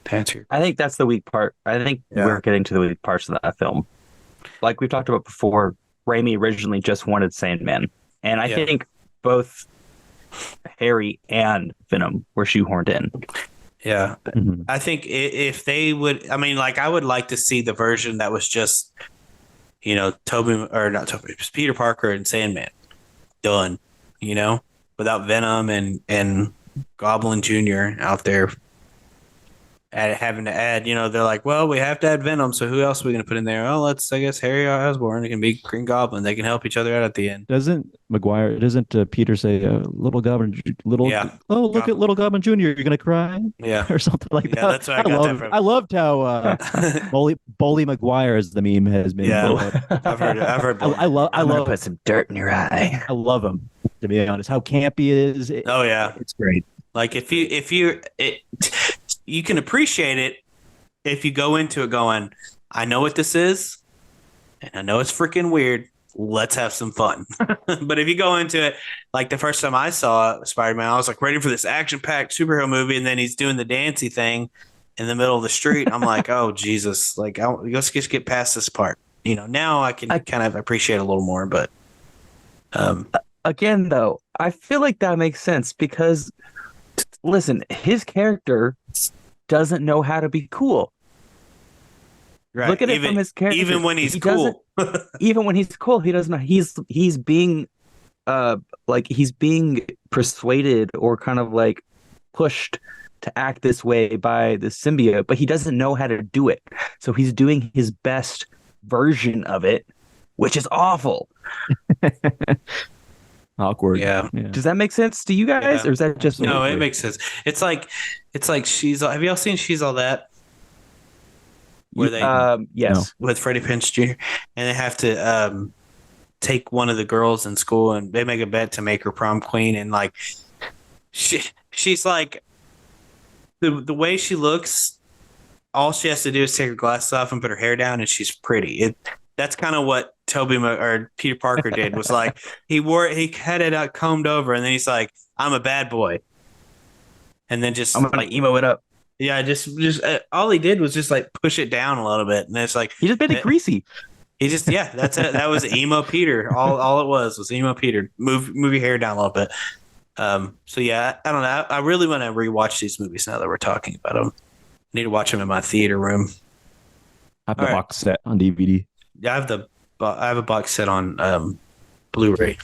To answer your I think that's the weak part. I think we're getting to the weak parts of that film. Like we've talked about before, Raimi originally just wanted Sandman. And I think both Harry and Venom were shoehorned in. Yeah. Mhm. I think if they would, I mean, like, I would like to see the version that was just, Toby, or not Toby, just Peter Parker and Sandman done, without Venom and Goblin Jr. out there having to add, they're like, well, we have to add Venom, so who else are we going to put in there? Oh, I guess Harry Osborn. It can be Green Goblin. They can help each other out at the end. Doesn't Peter say, little Goblin, Yeah. oh, look at little Goblin Jr., you're going to cry? Yeah. Or something like Yeah, that. that's where I got that from. I loved how Bully Maguire, as the meme has been. Yeah. I've heard I love put some dirt in your eye. I love him, to be honest. How campy it is. Oh, yeah. It's great. Like, you can appreciate it if you go into it going, I know what this is, and I know it's freaking weird. Let's have some fun. But if you go into it, like the first time I saw Spider-Man, I was like ready for this action-packed superhero movie, and then he's doing the dancey thing in the middle of the street. I'm like, oh, Jesus. Like, let's just get past this part. Now I can kind of appreciate it a little more, but again, though, I feel like that makes sense because, listen, his character doesn't know how to be cool. right. Look at it from his character. Even when he's He cool. even when he's cool, he doesn't know. He's being he's being persuaded or kind of like pushed to act this way by the symbiote, but he doesn't know how to do it. So he's doing his best version of it, which is awful. Awkward. Yeah. Does that make sense to you guys, or is that just No? It makes sense. It's like have y'all seen She's All That? Where they yes, with Freddie Prinze Jr. and they have to take one of the girls in school and they make a bet to make her prom queen, and like she's like the way she looks, all she has to do is take her glasses off and put her hair down and she's pretty. That's kind of what or Peter Parker did, was like he had it out combed over, and then he's like, I'm a bad boy, and then just I'm gonna emo it up. Yeah, just all he did was just like push it down a little bit, and it's like He just made it greasy. he just that's it. That was emo Peter. All it was emo Peter. Move your hair down a little bit. So yeah, I don't know. I really want to rewatch these movies now that we're talking about them. I need to watch them in my theater room. I have the box set on DVD. Yeah, I have a box set on Blu-ray.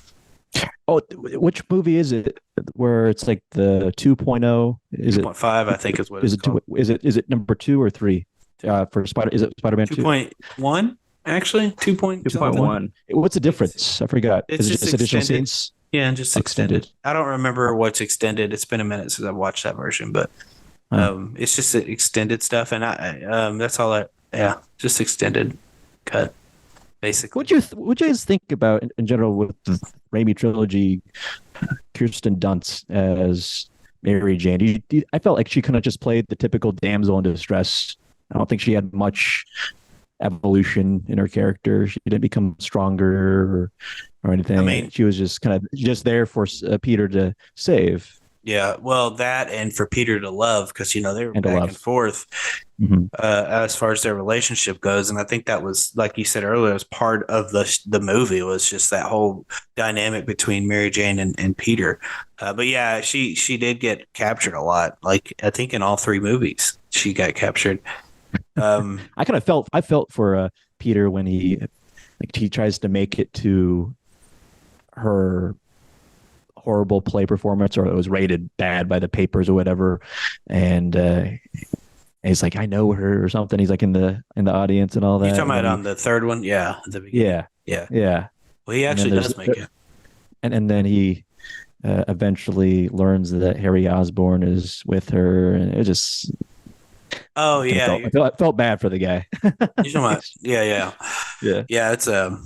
Oh, which movie is it where it's like the 2.0? Is 2.5, I think is what is it's it called. is it number 2 or 3 for Is it Spider-Man 2? 2.1 actually? 2.1. What's the difference? I forgot. It's is it just just additional extended. scenes? Yeah, just extended. I don't remember what's extended. It's been a minute since I've watched that version, but it's just extended stuff, and I that's all. Just extended cut, basically. What you guys think about in general with the Raimi trilogy? Kirsten Dunst as Mary Jane. I felt like she kind of just played the typical damsel in distress. I don't think she had much evolution in her character. She didn't become stronger or anything. I mean, she was just kind of just there for Peter to save. Yeah, well, that and for Peter to love, because they were back and forth as far as their relationship goes, and I think that was, like you said earlier, was part of the movie, was just that whole dynamic between Mary Jane and Peter. But yeah, she did get captured a lot. Like I think in all 3 movies she got captured. I felt for Peter when he tries to make it to her horrible play performance, or it was rated bad by the papers or whatever, and he's like, I know her or something. He's like in the audience and all that. You're talking about on the 3rd one? Yeah, at the beginning. Yeah. Well, he actually does make it, and then he eventually learns that Harry Osborn is with her, and it just I felt bad for the guy. You're talking about, yeah. It's a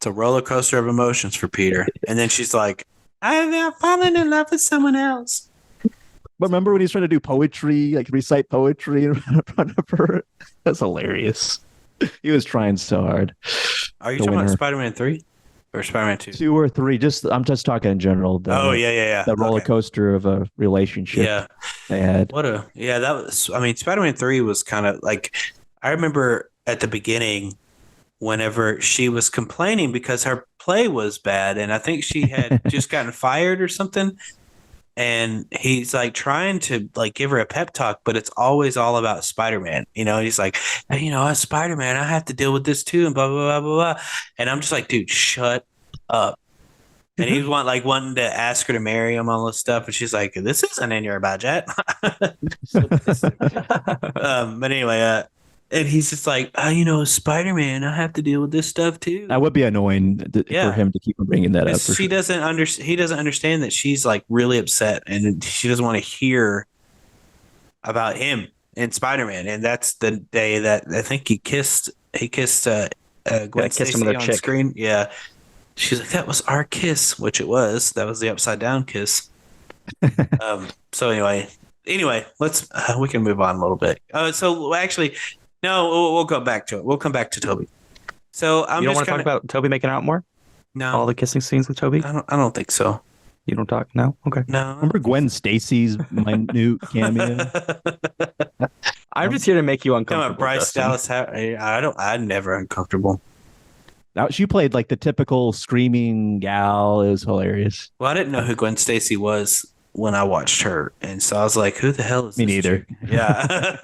roller coaster of emotions for Peter, and then she's like, I've fallen in love with someone else. But remember when he's trying to do poetry, like recite poetry in front of her? That's hilarious. He was trying so hard. Are you talking about Spider-Man 3 or Spider-Man 2? 2 or 3. I'm just talking in general. The roller coaster of a relationship. Yeah. They had. that was, I mean, Spider-Man 3 was kind of like, I remember at the beginning, whenever she was complaining because her play was bad, and I think she had just gotten fired or something, and he's like trying to like give her a pep talk, but it's always all about Spider-Man. He's like, hey, as Spider-Man, I have to deal with this too, and blah blah blah blah blah. And I'm just like, dude, shut up. And he's wanting to ask her to marry him, all this stuff, and she's like, "This isn't in your budget." But anyway, and he's just like, Spider-Man, I have to deal with this stuff too. That would be annoying for him to keep bringing that up. He doesn't understand that she's like really upset, and she doesn't want to hear about him and Spider-Man. And that's the day that I think he kissed Gwen Stacy on screen. Yeah. She's like, that was our kiss, which it was. That was the upside down kiss. So anyway, let's we can move on a little bit. So actually, no, we'll go back to it. We'll come back to Toby. So you don't want to talk about Toby making out more? No, all the kissing scenes with Toby. I don't think so. You don't talk now? Okay. No. Remember Gwen Stacy's minute cameo? I'm just here to make you uncomfortable. Bryce Dallas. I'm never uncomfortable. Now, she played like the typical screaming gal. It was hilarious. Well, I didn't know who Gwen Stacy was when I watched her, and so I was like, "Who the hell is me?" This neither. chick? Yeah,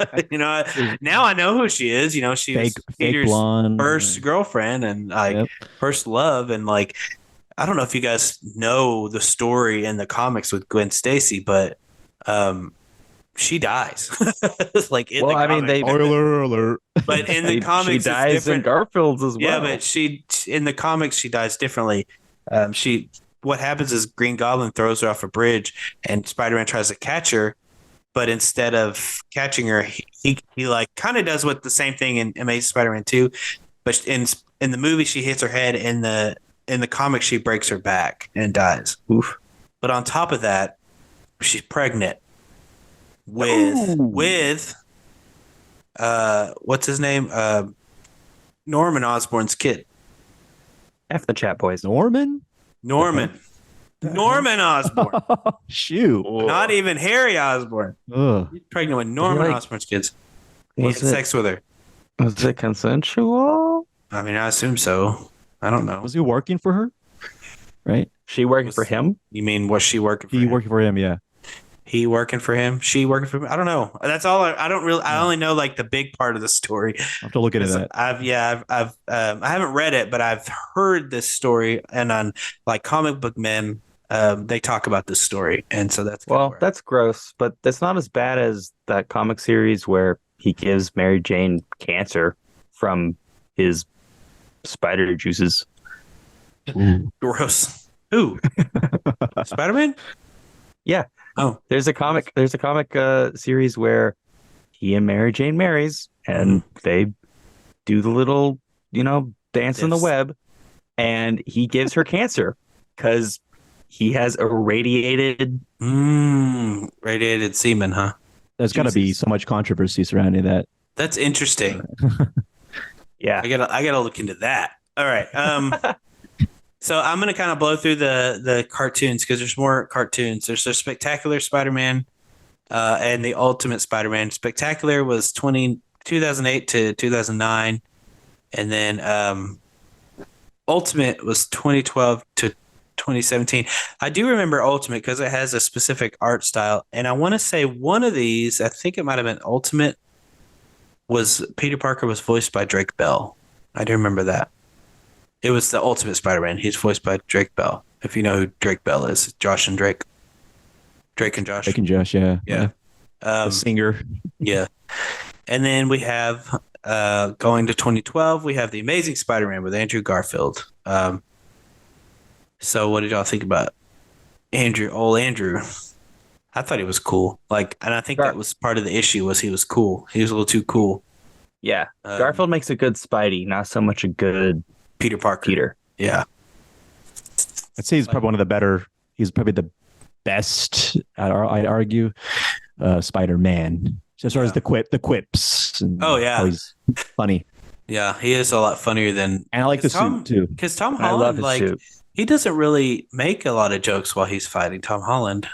now I know who she is. She was Peter's blonde first girlfriend and first love, and like I don't know if you guys know the story in the comics with Gwen Stacy, but she dies. Like in the comics. Spoiler alert. But in the comics, she dies in Garfield's as well. Yeah, but in the comics she dies differently. What happens is Green Goblin throws her off a bridge, and Spider-Man tries to catch her, but instead of catching her, he like kind of does what the same thing in Amazing Spider-Man 2, but in the movie she hits her head. In the comic she breaks her back and dies. Oof. But on top of that, she's pregnant with what's his name? Norman Osborn's kid. F the chat, boys. Norman Osborn. Shoot. Not even Harry Osborn. He's pregnant with Norman Osborn's kids. He had sex with her. Was it consensual? I mean, I assume so. I don't know. Was he working for her? Right? She working for him? You mean, was she working for him? He working for him, yeah. He working for him? She working for him? I don't know. That's all. I don't really. I only know like the big part of the story. I'll have to look into that. I haven't read it, but I've heard this story, and on like Comic Book Men, they talk about this story, and so that's that's gross, but that's not as bad as that comic series where he gives Mary Jane cancer from his spider juices. Ooh. Gross. Who? Spider-Man? Yeah. Oh, there's a comic series where he and Mary Jane marries, and they do the little, dance in the web, and he gives her cancer because he has radiated semen, huh? There's got to be so much controversy surrounding that. That's interesting. Yeah, I gotta look into that. All right. So I'm going to kind of blow through the cartoons because there's more cartoons. There's the Spectacular Spider-Man and the Ultimate Spider-Man. Spectacular was 2008 to 2009. And then Ultimate was 2012 to 2017. I do remember Ultimate because it has a specific art style. And I want to say one of these, I think it might have been Ultimate, was Peter Parker was voiced by Drake Bell. I do remember that. It was the Ultimate Spider-Man. He's voiced by Drake Bell. If you know who Drake Bell is, Josh and Drake. Drake and Josh. Drake and Josh, yeah. Yeah. The singer. Yeah. And then we have, going to 2012, we have The Amazing Spider-Man with Andrew Garfield. So what did y'all think about Old Andrew? I thought he was cool. And I think that was part of the issue was he was cool. He was a little too cool. Yeah. Garfield makes a good Spidey, not so much a good Peter Parker. Peter. Yeah. I'd say he's probably one of the better. He's probably the best, I'd argue, Spider-Man. As far as the quips. And how he's funny. Yeah, he is a lot funnier than. And I like the suit too. Because Tom Holland, suit. He doesn't really make a lot of jokes while he's fighting. Tom Holland.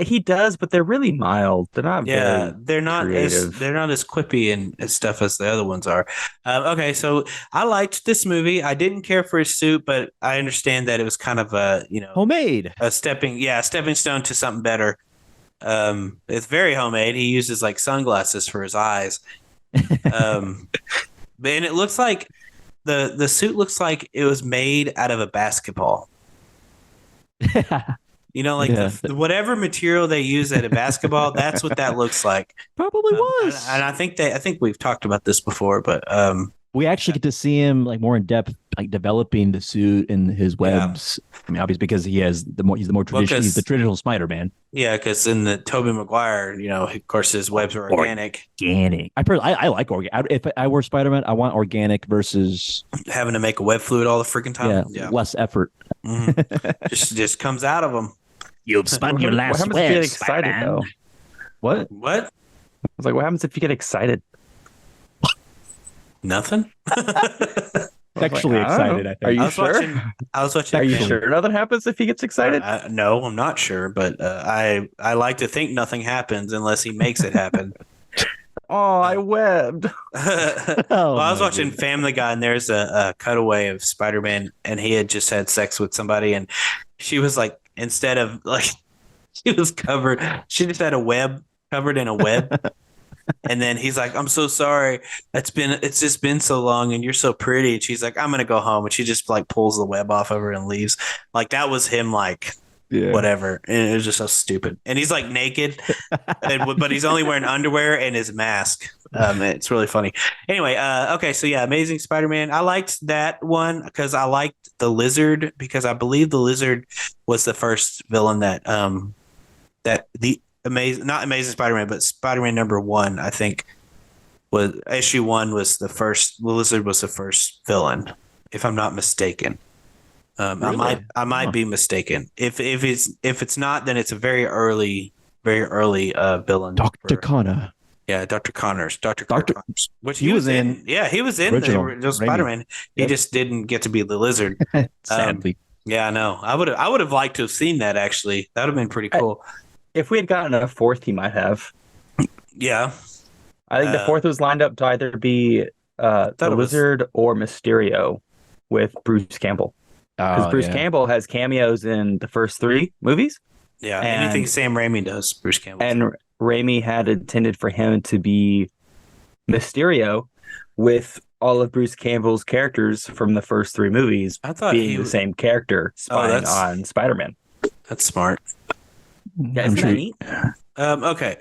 He does, but they're really mild. They're not Yeah, very creative. they're not as quippy and stuff as the other ones are. Okay, so I liked this movie. I didn't care for his suit, but I understand that it was kind of a Homemade. a stepping stone to something better. It's very homemade. He uses like sunglasses for his eyes. Um, and it looks like the suit looks like it was made out of a basketball. Like Yeah, whatever material they use at a basketball, that's what that looks like. probably And, was. and I think we've talked about this before, but We actually get to see him like more in depth, like developing the suit and his yeah, webs. I mean, obviously because he's the more well, traditional, he's the 'cause- traditional Spider-Man. yeah, because in the Tobey Maguire, of course his webs are organic. Organic. I like organic. If I were Spider-Man, I want organic versus Having to make a web fluid all the freaking time. Yeah, less effort. Mhm. just comes out of them. You've spun your What last happens if you web, get excited Spider-Man. though? What? What? I was like, what happens if you get excited? Nothing. Sexually I don't know. excited, I think. Are you I was sure? watching. Are you Fam- sure nothing happens if he gets excited? No, I'm not sure, but I like to think nothing happens unless he makes it happen. Oh, I webbed. Well, I was my watching goodness. Family Guy, and there's a cutaway of Spider-Man, and he had just had sex with somebody, and she was like, instead of like, she was covered, she just had a web covered in a web. And then he's like, I'm so sorry. It's just been so long and you're so pretty. And she's like, I'm gonna go home. And she just like pulls the web off of her and leaves. Like that was him like whatever. And it was just so stupid. And he's like naked, but he's only wearing underwear and his mask. It's really funny. Anyway, okay, so yeah, Amazing Spider-Man. I liked that one because I liked the Lizard because I believe the Lizard was the first villain that the not Amazing Spider-Man, but Spider-Man #1, I think was issue 1 was the first. The Lizard was the first villain, if I'm not mistaken. Really? I might be mistaken. If it's not, then it's a very early villain. Dr. Connor. Yeah, Dr. Connors, Dr. Dr. Connors, which He was in Yeah, he was in the original original Raimi. Spider-Man. He Yep. just didn't get to be the Lizard. Sadly. Yeah, I know. I would have liked to have seen that actually. That would have been pretty cool. If we had gotten a fourth, he might have. Yeah. I think the fourth was lined up to either be the it was- Lizard or Mysterio with Bruce Campbell. Because Bruce Campbell has cameos in the first 3 movies. Yeah, And- anything Sam Raimi does, Bruce Campbell. And Raimi had intended for him to be Mysterio with all of Bruce Campbell's characters from the first 3 movies I thought being the same character spying that's- on Spider-Man. That's smart. Yeah, I'm isn't sure- that neat? Okay.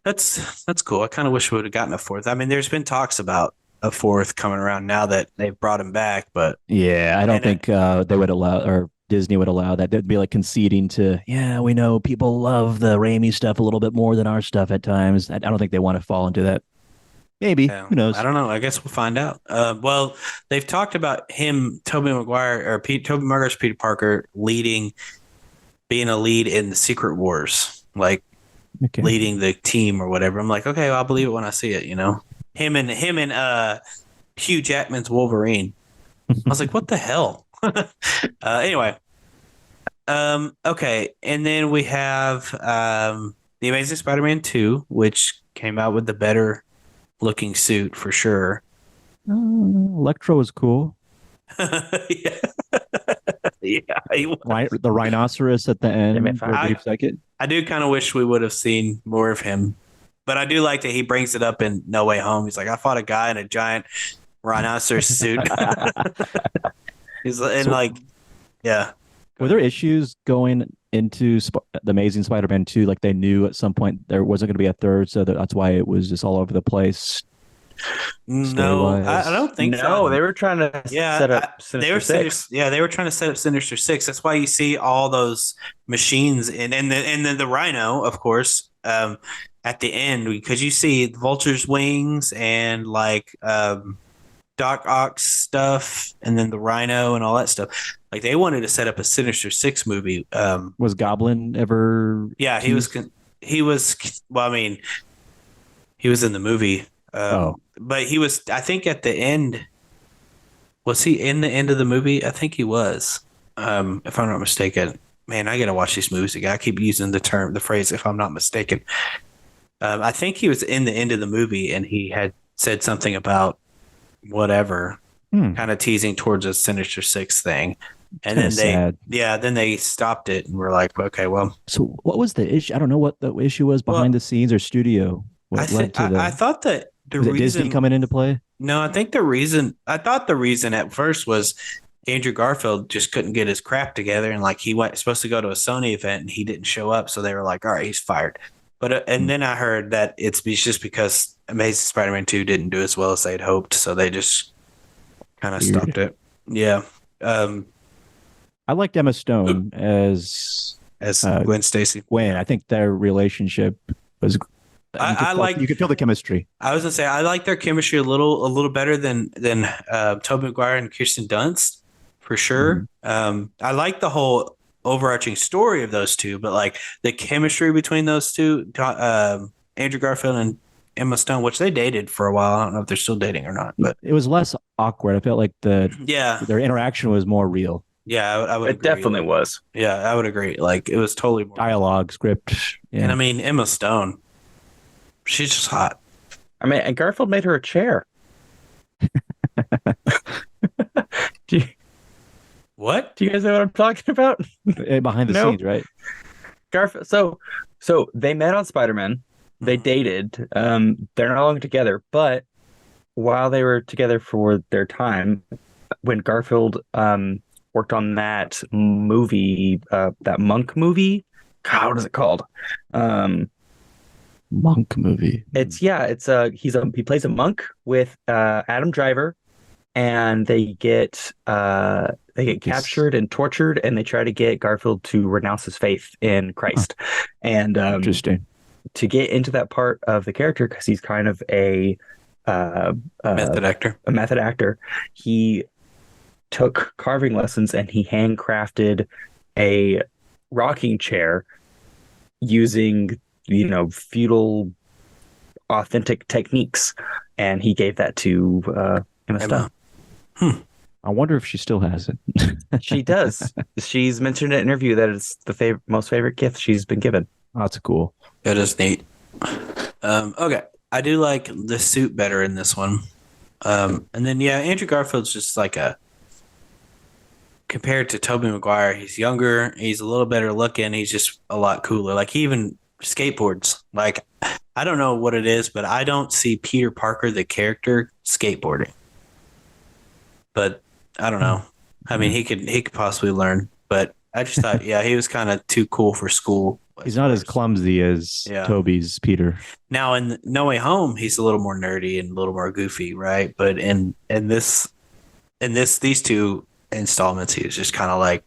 That's cool. I kind of wish we would have gotten a fourth. I mean, there's been talks about a fourth coming around now that they've brought him back, but Yeah, I don't And think they would allow, or Disney would allow that. They'd be like conceding to, yeah, we know people love the Raimi stuff a little bit more than our stuff at times. I don't think they want to fall into that. Maybe. yeah, Who knows? I don't know. I guess we'll find out. Well, they've talked about him, Tobey Maguire's Peter Parker being a lead in the Secret Wars, like Okay. leading the team or whatever. I'm like, okay, well, I'll believe it when I see it. Him and Hugh Jackman's Wolverine. I was like, what the hell? Anyway, okay, and then we have the Amazing Spider-Man 2, which came out with the better looking suit for sure. Electro was cool. Yeah, yeah. The rhinoceros at the end. man, for a brief second. I do kind of wish we would have seen more of him, but I do like that he brings it up in No Way Home. He's like, I fought a guy in a giant rhinoceros suit. He's yeah. Were there issues going into the Amazing Spider-Man 2? Like they knew at some point there wasn't going to be a third, so that's why it was just all over the place. No, Story-wise. I don't think so. No, they were trying to set up Sinister Six. They were trying to set up Sinister Six. That's why you see all those machines and then the Rhino, of course, at the end, because you see Vulture's wings and like Doc Ock stuff, and then the Rhino and all that stuff. Like they wanted to set up a Sinister Six movie. Was Goblin ever? Yeah, he was. Well, I mean, he was in the movie. But he was, I think, at the end. Was he in the end of the movie? I think he was, if I'm not mistaken. man, I gotta watch these movies again. I keep using the phrase, if I'm not mistaken. I think he was in the end of the movie and he had said something about whatever, kind of teasing towards a Sinister Six thing. And Kind then of sad. then they stopped it and we're like, okay, well, So what was the issue? I don't know what the issue was behind well, the scenes or studio. What led to I the thought that the was it Disney reason, coming into play? no, I thought the reason at first was Andrew Garfield just couldn't get his crap together. And like he went supposed to go to a Sony event and he didn't show up. So they were like, all right, he's fired. But, and then I heard that it's just because Amazing Spider Man 2 didn't do as well as they'd hoped. So they just kind of Weird. stopped it. Yeah. I liked Emma Stone as As Uh, Gwen Stacy. Gwen. I think their relationship was. I You could feel the chemistry. I was gonna say I like their chemistry a little better than Tobey Maguire and Kirsten Dunst for sure. I like the whole overarching story of those two, but like the chemistry between those two, Andrew Garfield and Emma Stone, which they dated for a while. I don't know if they're still dating or not, but It was less awkward. I felt like yeah, their interaction was more real. yeah, I would It agree. definitely was. Yeah, I would agree. Like it was totally more. Dialogue, script. And Yeah. I mean Emma Stone, she's just hot. I mean, and Garfield made her a chair. do, you, What? do you guys know what I'm talking about? Behind the No. scenes, right? Garfield. So they met on Spider-Man. They dated. They're no longer together, but while they were together for their time, when Garfield worked on that movie, that Monk movie. God, what is it called? Monk movie. It's he plays a monk with Adam Driver, and they get captured and tortured, and they try to get Garfield to renounce his faith in Christ. And Interesting. to get into that part of the character, because he's kind of a Method actor. a method actor, he took carving lessons and he handcrafted a rocking chair using feudal authentic techniques, and he gave that to Emma Stone. I wonder if she still has it. She does. She's mentioned in an interview that it's the most favorite gift she's been given. Oh, that's cool. It is neat. Okay, I do like the suit better in this one. And then Andrew Garfield's just like compared to Tobey Maguire, he's younger, he's a little better looking, he's just a lot cooler. Like he even skateboards. Like I don't know what it is, but I don't see Peter Parker the character skateboarding. But I don't know. I mean, he could possibly learn, but I just thought, he was kind of too cool for school. He's not as clumsy as Yeah. Toby's Peter. Now in No Way Home, he's a little more nerdy and a little more goofy, right? But in these two installments, he was just kind of like,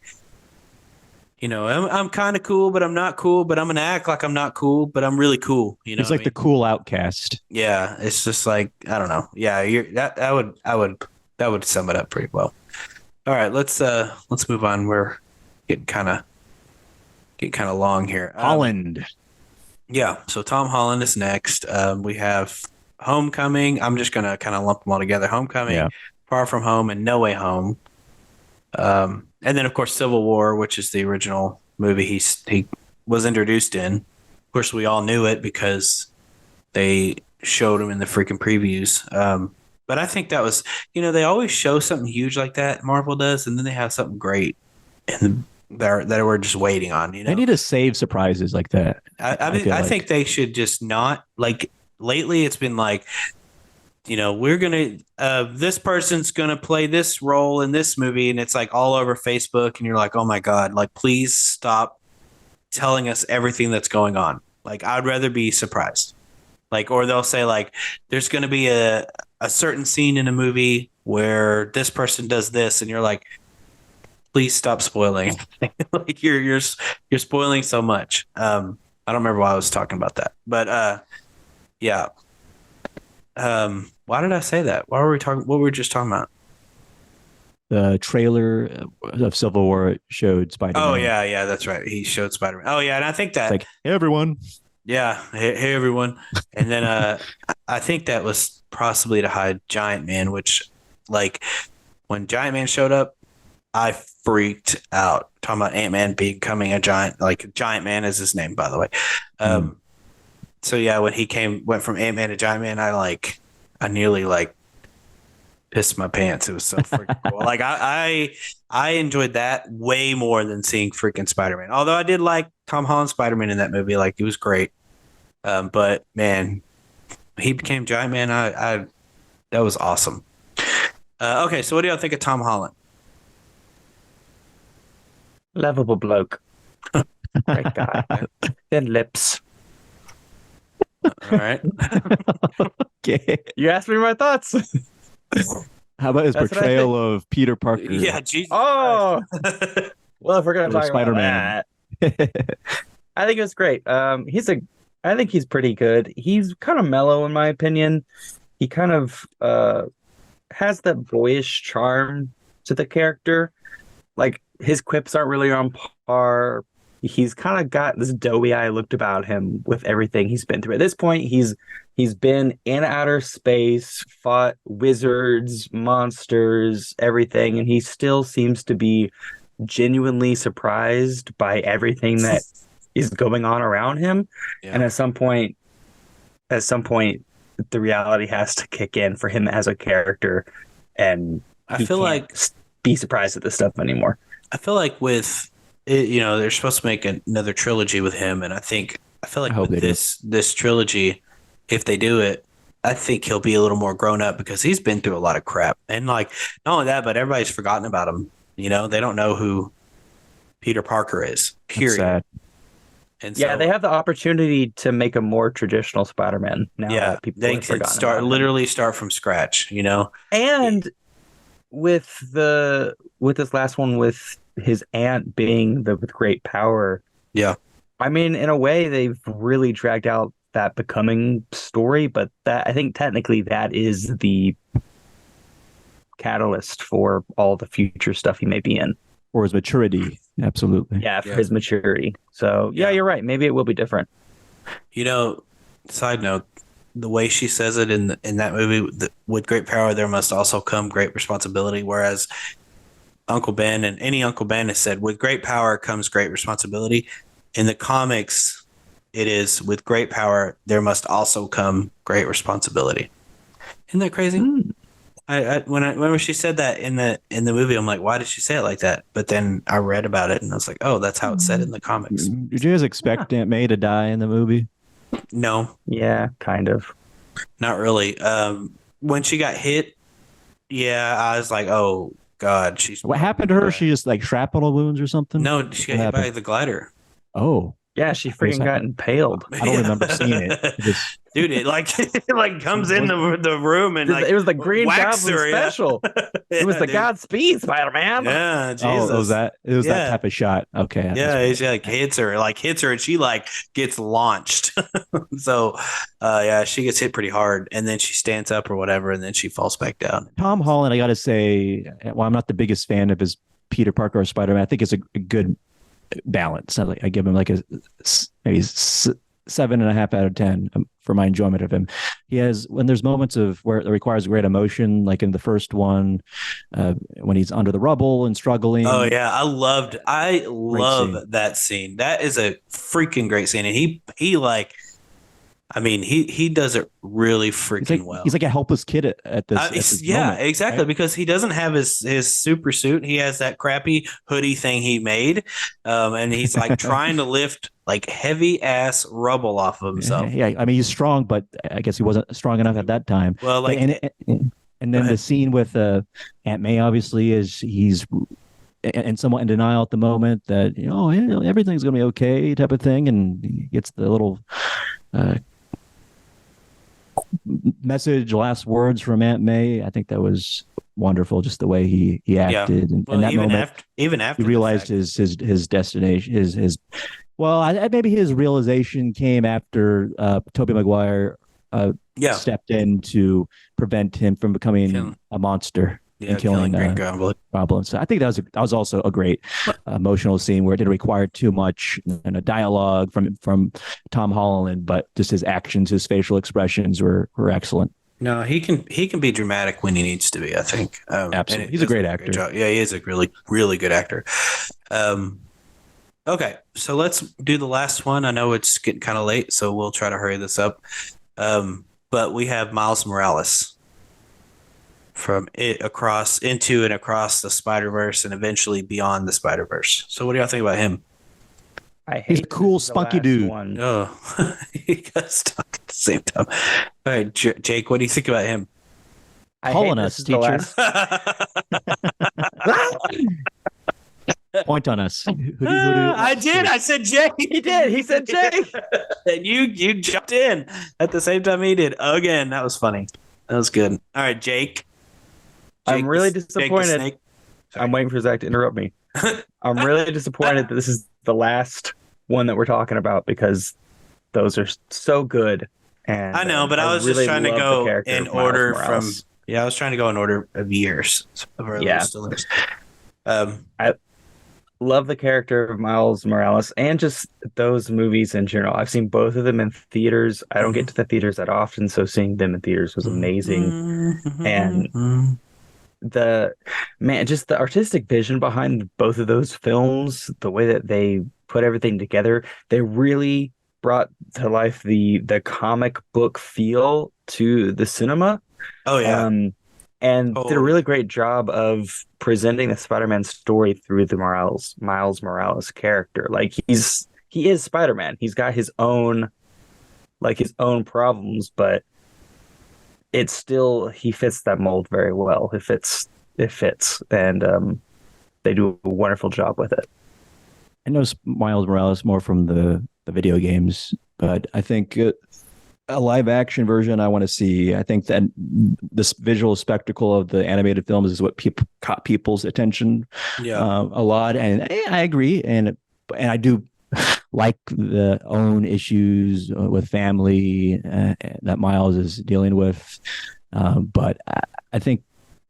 I'm kind of cool, but I'm not cool. But I'm gonna act like I'm not cool, but I'm really cool. You know, He's like the cool outcast. yeah. It's just like I don't know. Yeah, that would sum it up pretty well. All right, let's move on. We're getting kind of long here. Holland. Yeah, so Tom Holland is next. We have Homecoming. I'm just gonna kind of lump them all together. Homecoming, Yeah. Far From Home, and No Way Home. And then of course Civil War, which is the original movie he was introduced in. Of course, we all knew it because they showed him in the freaking previews. But I think that was, they always show something huge like that. Marvel does, and then they have something great, and that we're just waiting on. They need to save surprises like that. I think they should just not like. Lately, it's been like, we're gonna this person's gonna play this role in this movie, and it's like all over Facebook, and you're like, oh my god, like please stop telling us everything that's going on. Like I'd rather be surprised. Like, or they'll say like, there's gonna be a certain scene in a movie where this person does this, and you're like, please stop spoiling. Like you're spoiling so much. I don't remember why I was talking about that, but yeah. Why did I say that? Why were we talking? What were we just talking about? The trailer of Civil War showed Spider-Man. Oh yeah, that's right. He showed Spider-Man. Oh yeah, and I think that It's like, hey, everyone. yeah, hey everyone. And then I think that was possibly to hide Giant Man, which like when Giant Man showed up, I freaked out talking about Ant-Man becoming a giant, like Giant Man is his name, by the way. So yeah, when he went from Ant-Man to Giant Man, I nearly like pissed my pants. It was so freaking cool. Like I enjoyed that way more than seeing freaking Spider-Man. Although I did like Tom Holland's Spider-Man in that movie. Like, he was great. But man, he became Giant Man. I that was awesome. Okay, so what do y'all think of Tom Holland? Lovable bloke. Great guy. Thin lips. All right. Okay. You asked me my thoughts. How about his That's what I portrayal of Peter Parker? Yeah, Jesus. Oh, well, if we're gonna Or talk Spider-Man. about that, I think it was great. I think he's pretty good. He's kind of mellow in my opinion. He kind of has that boyish charm to the character. Like, his quips aren't really on par. He's kind of got this doughy eye look about him with everything he's been through. At this point, he's been in outer space, fought wizards, monsters, everything, and he still seems to be genuinely surprised by everything that is going on around him. Yeah. And at some point, the reality has to kick in for him as a character, and I he feel can't like be surprised at this stuff anymore. I feel like with it, they're supposed to make another trilogy with him, and I feel like I hope with they do. this trilogy, if they do it, I think he'll be a little more grown up because he's been through a lot of crap, and like, not only that, but everybody's forgotten about him. They don't know who Peter Parker is. That's Period. sad. And Yeah, so, they have the opportunity to make a more traditional Spider-Man now yeah, that people they have could forgotten about him. start from scratch. And with this last one, with his aunt being with great power, Yeah. I mean, in a way, they've really dragged out that becoming story, but that, I think technically that is the catalyst for all the future stuff he may be in. Or his maturity. Absolutely. Yeah, for Yeah. his maturity. So yeah, Yeah. you're right. Maybe it will be different. Side note, the way she says it in that movie, with great power, there must also come great responsibility. Whereas Uncle Ben and any Uncle Ben has said, with great power comes great responsibility. In the comics, it is, with great power, there must also come great responsibility. Isn't that crazy? When she said that in the movie, I'm like, why did she say it like that? But then I read about it and I was like, oh, that's how it's said in the comics. Did you guys expect Aunt May to die in the movie? No, Yeah, kind of. not really. When she got hit, yeah, I was like, oh God, she's What happened to her? She just like shrapnel wounds or something? no, she got What hit by happened? the glider. Oh, Yeah, she freaking got impaled. I don't remember seeing it. It just- Dude, it comes in the room and it was the Green whacks Goblin her, yeah. special. It was the dude. Godspeed, Spider-Man. Yeah, Jesus. oh, it was Yeah. that type of shot. Okay. Yeah, she hits her, and she gets launched. So, yeah, she gets hit pretty hard, and then she stands up or whatever, and then she falls back down. Tom Holland, I got to say, well, I'm not the biggest fan of his Peter Parker or Spider-Man. I think it's a good balance. I give him like maybe 7.5 out of 10 for my enjoyment of him. He has, when there's moments of where it requires great emotion, like in the first one, when he's under the rubble and struggling. Oh yeah, I love scene. that scene. That is a freaking great scene, and he does it really freaking well. He's like a helpless kid at this yeah, moment, exactly. right? Because he doesn't have his super suit. He has that crappy hoodie thing he made, and he's like trying to lift like heavy ass rubble off of himself. Yeah, I mean he's strong, but I guess he wasn't strong enough at that time. Well, like, and then the scene with Aunt May obviously is he's and somewhat in denial at the moment that everything's gonna be okay type of thing, and he gets the little message, last words from Aunt May. I think that was wonderful, just the way he acted. Well, and that even moment, even after he realized his destination, maybe his realization came after Tobey Maguire stepped in to prevent him from becoming a monster and killing Green Goblin. Goblin. So I think that was also a great emotional scene where it didn't require too much and a dialogue from Tom Holland, but just his actions, his facial expressions were excellent. No, he can be dramatic when he needs to be, I think. And Absolutely. it He's a does great a great actor. job. Yeah, he is a really, really good actor. Um, okay, so let's do the last one. I know it's getting kind of late, so we'll try to hurry this up. But we have Miles Morales from it across into and across the Spider Verse and eventually beyond the Spider Verse. So, what do y'all think about him? I He's a hate that this cool, is the spunky last dude. one. Oh, he got stuck at the same time. All right, Jake, what do you think about him? I Call hate on this us, is the teacher. last. Point on us. Who do you I want to did. see? I said Jake. He did. He said Jake. And you jumped in at the same time he did. Again, that was funny. That was good. All right, Jake. I'm really Jake the disappointed. snake. I'm waiting for Zach to interrupt me. I'm really disappointed that this is the last one that we're talking about because those are so good. And I know, but I I was just really trying to love the go character in of Miles order from. Morales. Yeah, I was trying to go in order of years of our Yeah. list to list. Um, I love the character of Miles Morales and just those movies in general. I've seen both of them in theaters. I don't get to the theaters that often, so seeing them in theaters was amazing. And the man, just the artistic vision behind both of those films, the way that they put everything together, they really brought to life the comic book feel to the cinema. Oh yeah, And did a really totally. great job of presenting the Spider-Man story through the Miles Morales character. Like he is Spider-Man. He's got his own problems, but it's still he fits that mold very well. It fits, and they do a wonderful job with it. I know Miles Morales more from the video games, but I think a live action version I want to see. I think that this visual spectacle of the animated films is what people caught people's attention Yeah. a lot, and I agree, and I do like the own issues with family that Miles is dealing with, but I think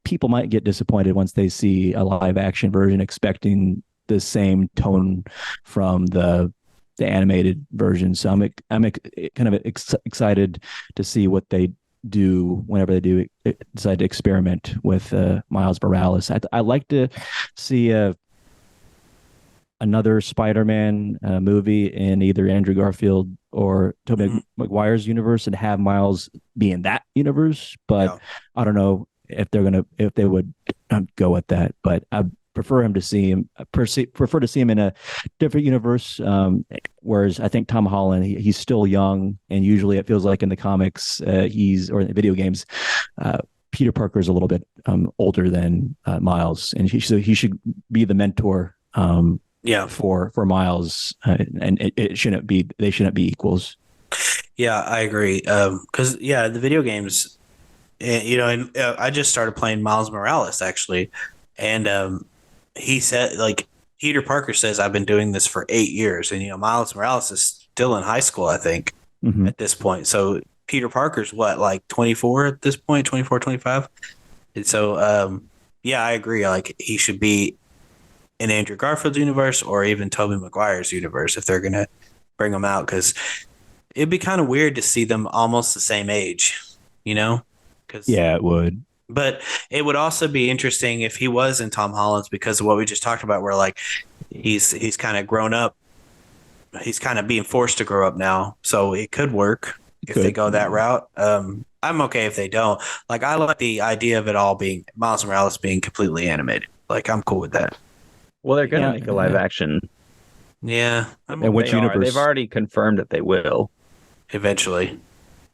people might get disappointed once they see a live action version, expecting the same tone from the animated version. So I'm kind of excited to see what they do whenever they do decide to experiment with Miles Morales. I like to see another Spider-Man movie in either Andrew Garfield or Tobey Mhm. Maguire's universe and have Miles be in that universe. But Yeah. I don't know if they would go with that. But I prefer him to see him prefer to see him in a different universe. Whereas I think Tom Holland, he's still young, and usually it feels like in the comics or in the video games. Peter Parker is a little bit older than Miles, and so he should be the mentor Yeah. for Miles, and it shouldn't be they shouldn't be equals. Yeah, I agree. Because the video games, and I just started playing Miles Morales actually, and he said like Peter Parker says I've been doing this for 8 years, and Miles Morales is still in high school, I think, Mm-hmm. at this point. So Peter Parker's what, like 24 at this point, 24, 25. And so yeah, I agree. Like he should be in Andrew Garfield's universe or even Tobey Maguire's universe if they're gonna bring them out, because it'd be kind of weird to see them almost the same age, you know? Because Yeah, it would. but it would also be interesting if he was in Tom Holland's because of what we just talked about, where like he's kind of grown up. He's kind of being forced to grow up now. So it could work if they Could. go that route. I'm okay if they don't. Like I like the idea of it all being Miles Morales being completely animated. Like I'm cool with that. Well, they're gonna Yeah, make a live action. Yeah, And which They are. universe? They've already confirmed that they will eventually.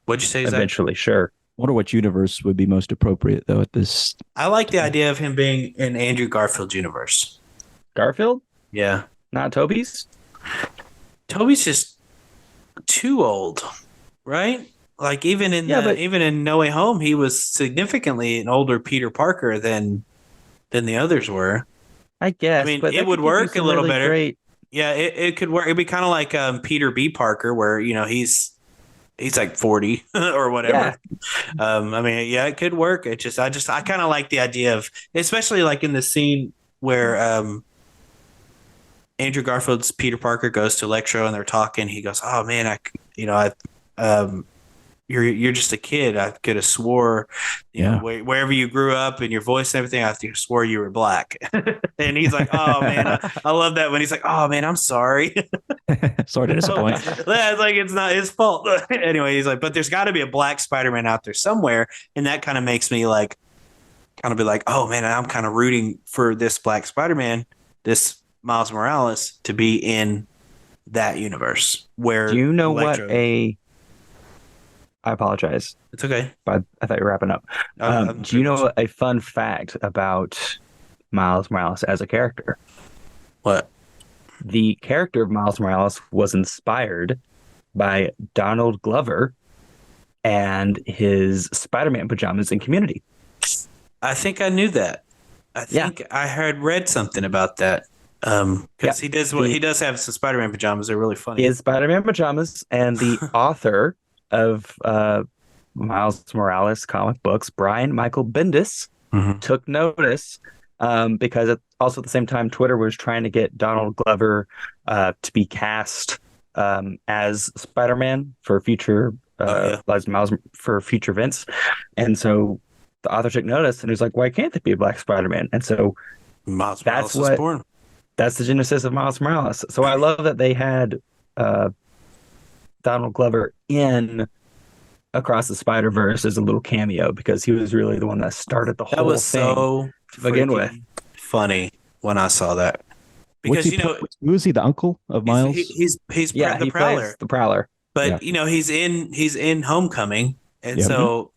What'd you say, Zach? eventually. Sure. I wonder which universe would be most appropriate though at this. I like the idea of him being in Andrew Garfield's universe. Garfield, Yeah. not Toby's. Toby's just too old, right? Like even in No Way Home, he was significantly an older Peter Parker than the others were. I guess. I mean, but it that would could give you work a some little really better. Great. Yeah, it could work. It'd be kind of like Peter B. Parker, where he's like 40 or whatever. I mean, yeah, it could work. I kind of like the idea of, especially like in the scene where Andrew Garfield's Peter Parker goes to Electro and they're talking. He goes, "Oh man, I you're just a kid. I could have swore, Yeah. wherever you grew up and your voice and everything, I swore you were black. And he's like, oh man, I love that when he's like, oh man, I'm sorry. Sorry to disappoint. It's like it's not his fault. Anyway, he's like, but there's got to be a black Spider-Man out there somewhere, and that kind of makes me like, kind of be like, oh man, I'm kind of rooting for this black Spider-Man, this Miles Morales, to be in that universe where. Do you know Electro, I apologize, it's okay. but I thought you were wrapping up. Do you know a fun fact about Miles Morales as a character? What? The character of Miles Morales was inspired by Donald Glover and his Spider-Man pajamas in Community. I think I knew that. I think I had read something about that. Because he does have some Spider-Man pajamas. They're really funny. He has Spider-Man pajamas, and the author of Miles Morales comic books, Brian Michael Bendis, took notice because also at the same time, Twitter was trying to get Donald Glover to be cast as Spider-Man for future as Miles for future events, and so the author took notice and he was like, "Why can't there be a black Spider-Man?" And so Miles Morales was born. That's the genesis of Miles Morales. So I love that they had Donald Glover in Across the Spider-Verse as a little cameo because he was really the one that started the whole thing. That was so to begin with. Funny when I saw that. Because who is he, the uncle of Miles? He's yeah, the Prowler. Plays the Prowler. But he's in Homecoming, and so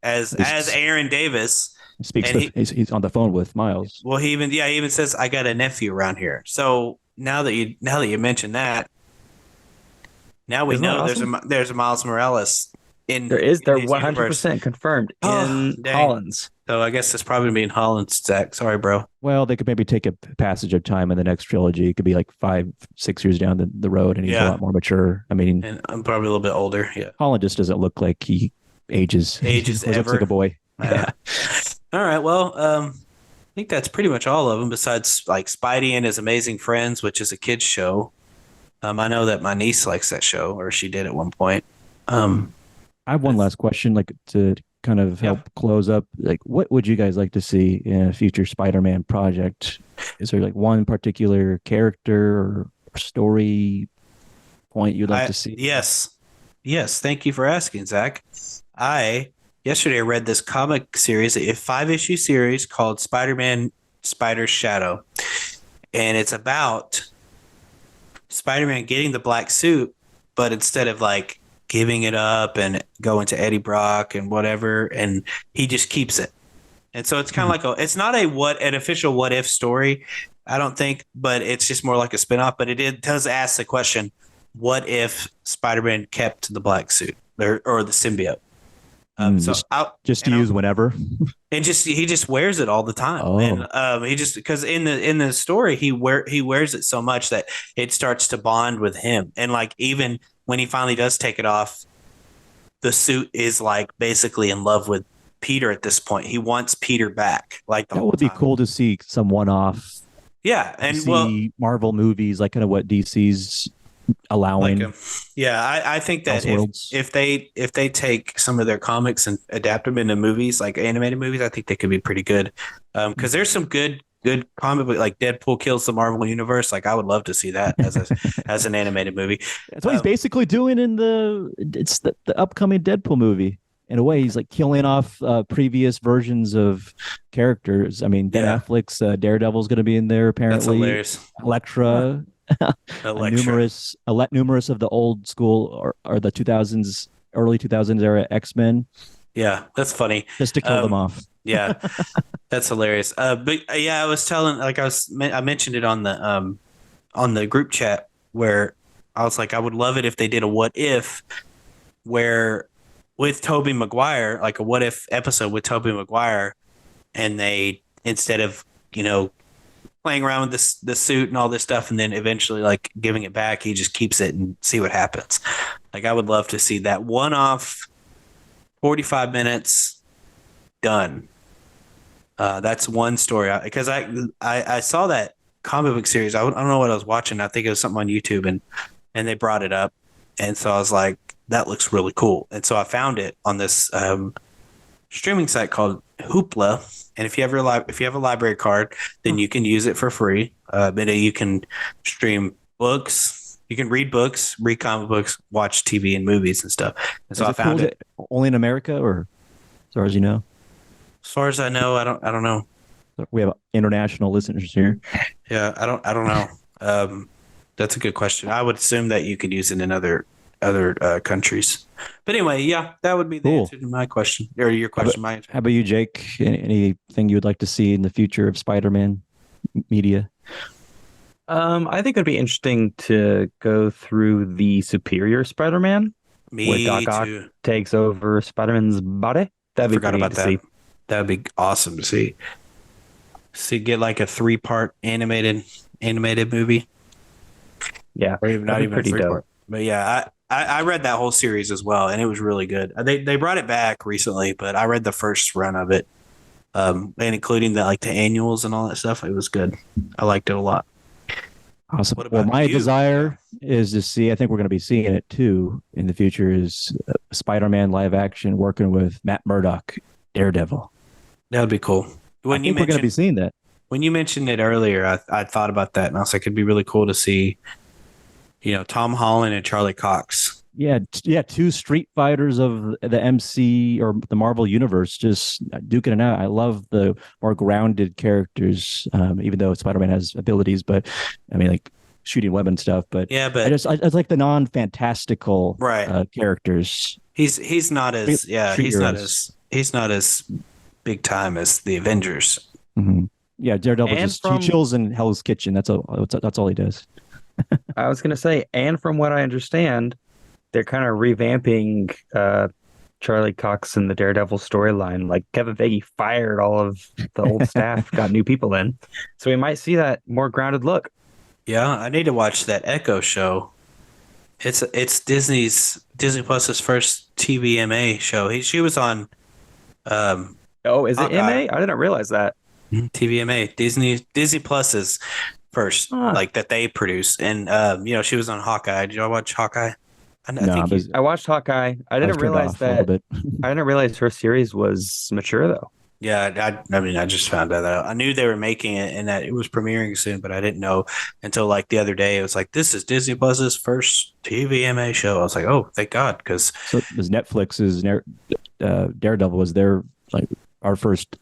as Aaron Davis. He speaks. He's on the phone with Miles. Well, he even says, "I got a nephew around here." So now that you mention that, now we know awesome? there's a Miles Morales in. They're 100% confirmed in Holland's. So I guess it's probably being Holland's, Zach. Sorry, bro. Well, they could maybe take a passage of time in the next trilogy. It could be like 5-6 years down the road, and he's a lot more mature. I mean, and I'm probably a little bit older. Yeah, Holland just doesn't look like he ages. He ever. Looks like a boy. Yeah. All right. Well, I think that's pretty much all of them besides like Spidey and His Amazing Friends, which is a kid's show. I know that my niece likes that show, or she did at one point. I have one last question, like to kind of help close up. Like, what would you guys like to see in a future Spider-Man project? Is there like one particular character or story point you'd like to see? Yes. Thank you for asking, Zach. Yesterday I read this comic series, a 5-issue series called Spider-Man Spider's Shadow. And it's about Spider-Man getting the black suit, but instead of like giving it up and going to Eddie Brock and whatever, and he just keeps it. And so it's kind of like it's not an official what if story, I don't think, but it's just more like a spinoff. But it does ask the question, what if Spider-Man kept the black suit or the symbiote? Just to use whenever, and he just wears it all the time. Oh. And he just because in the story he wears it so much that it starts to bond with him. And like even when he finally does take it off, the suit is like basically in love with Peter at this point. He wants Peter back. Like that would be cool to see some one-off. Yeah, and Marvel movies like kind of what DC's allowing. I think that if they take some of their comics and adapt them into movies, like animated movies, I think they could be pretty good. Because there's some good comic book, like Deadpool kills the Marvel universe. Like I would love to see that as an animated movie. That's what he's basically doing in the upcoming Deadpool movie. In a way, he's like killing off previous versions of characters. I mean, Ben Affleck's Daredevil is going to be in there apparently. That's hilarious. Elektra. Numerous of the old school or the 2000s, early 2000s era X-Men. Yeah, that's funny. Just to kill them off. Yeah, that's hilarious. But I was telling, like I mentioned it on the group chat where I was like, I would love it if they did a what if where with Tobey Maguire, like a what if episode with Tobey Maguire, and they instead of playing around with the suit and all this stuff, and then eventually like giving it back, he just keeps it and see what happens. Like I would love to see that one-off 45 minutes done. That's one story because I saw that comic book series. I don't know what I was watching. I think it was something on YouTube and they brought it up. And so I was like, that looks really cool. And so I found it on this streaming site called Hoopla. And if you have a library card, then you can use it for free. But you can stream books. You can read books, read comic books, watch TV and movies and stuff. And so I found it. Only in America, or as far as you know? As far as I know, I don't know. We have international listeners here. Yeah, I don't know. That's a good question. I would assume that you could use it in other countries. But anyway, yeah, that would be the answer to my question, or your question. My answer. How about you, Jake? Anything you would like to see in the future of Spider-Man media? I think it'd be interesting to go through the Superior Spider-Man, where Doc Ock too. takes over Spider-Man's body. That'd be pretty about that. See. That'd be awesome to see. Get like a 3-part animated movie. Yeah, or even not even pretty 3-part. But yeah, I read that whole series as well, and it was really good. They brought it back recently, but I read the first run of it, and including the annuals and all that stuff. It was good. I liked it a lot. Awesome. Well, my desire is to see, I think we're going to be seeing it too in the future, is Spider-Man live action working with Matt Murdock, Daredevil. That would be cool. I think we're going to be seeing that. When you mentioned it earlier, I thought about that, and I was like, it'd be really cool to see, Tom Holland and Charlie Cox. Yeah, 2 street fighters of the MC or the Marvel universe just duking it out. I love the more grounded characters, even though Spider-Man has abilities, but I mean, like shooting weapon stuff. But yeah, but I just like the non-fantastical characters. He's not as he's not as big time as the Avengers. Mm-hmm. Yeah, Daredevil he chills in Hell's Kitchen. That's all he does. I was gonna say, and from what I understand, they're kind of revamping Charlie Cox and the Daredevil storyline. Like Kevin Feige fired all of the old staff, got new people in, so we might see that more grounded look. Yeah, I need to watch that Echo show. It's Disney Plus's first TVMA show. She was on. Oh, is it MA? I didn't realize that. TVMA, Disney Plus's first, like that they produce, and she was on Hawkeye. Did y'all watch Hawkeye? I watched Hawkeye. I didn't realize her series was mature though. Yeah, I just found that out. I knew they were making it and that it was premiering soon, but I didn't know until like the other day. It was like, this is Disney Plus's first TVMA show. I was like, oh, thank God, because Netflix's Daredevil was their our first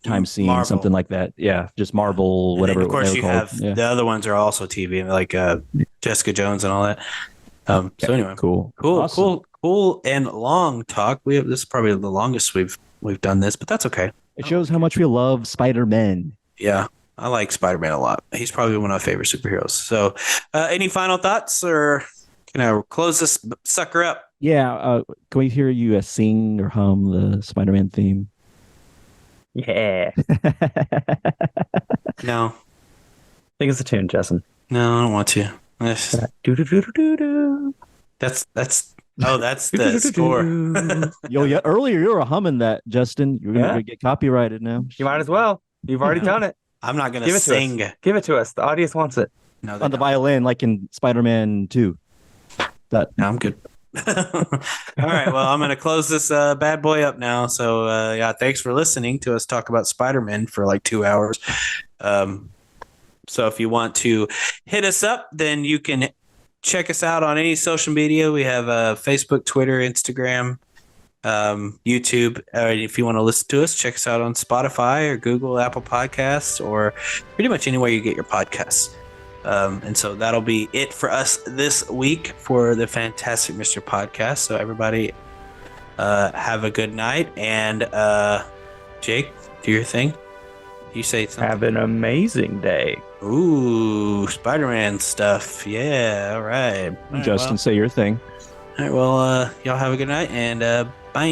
time seeing Marvel. Something like that. Yeah, just Marvel, whatever. And of course, you have the other ones are also TV, like Jessica Jones and all that. So anyway, cool, awesome. cool, and long talk. This is probably the longest we've done this, but that's okay. It shows how much we love Spider-Man. Yeah, I like Spider-Man a lot. He's probably one of my favorite superheroes. So, any final thoughts, or can I close this sucker up? Yeah, can we hear you sing or hum the Spider-Man theme? Yeah. No. I think it's a tune, Justin. No, I don't want to. That's the score. Earlier you were humming that, Justin. You're gonna get copyrighted now. You might as well. You've already done it. I'm not gonna sing. Give it to us. The audience wants it. No, on the violin, like in Spider-Man 2. No, I'm good. All right, well, I'm gonna close this bad boy up now. So thanks for listening to us talk about Spider-Man for like 2 hours. So if you want to hit us up, then you can check us out on any social media. We have Facebook, Twitter, Instagram, YouTube. If you want to listen to us, check us out on Spotify or Google, Apple Podcasts, or pretty much anywhere you get your podcasts. And so that'll be it for us this week for the Fantastic Mr. Podcast. So everybody have a good night. And Jake, do your thing. You say something. Have an amazing day. Ooh, Spider-Man stuff. Yeah, all right. Justin, say your thing. All right, well, y'all have a good night, and bye.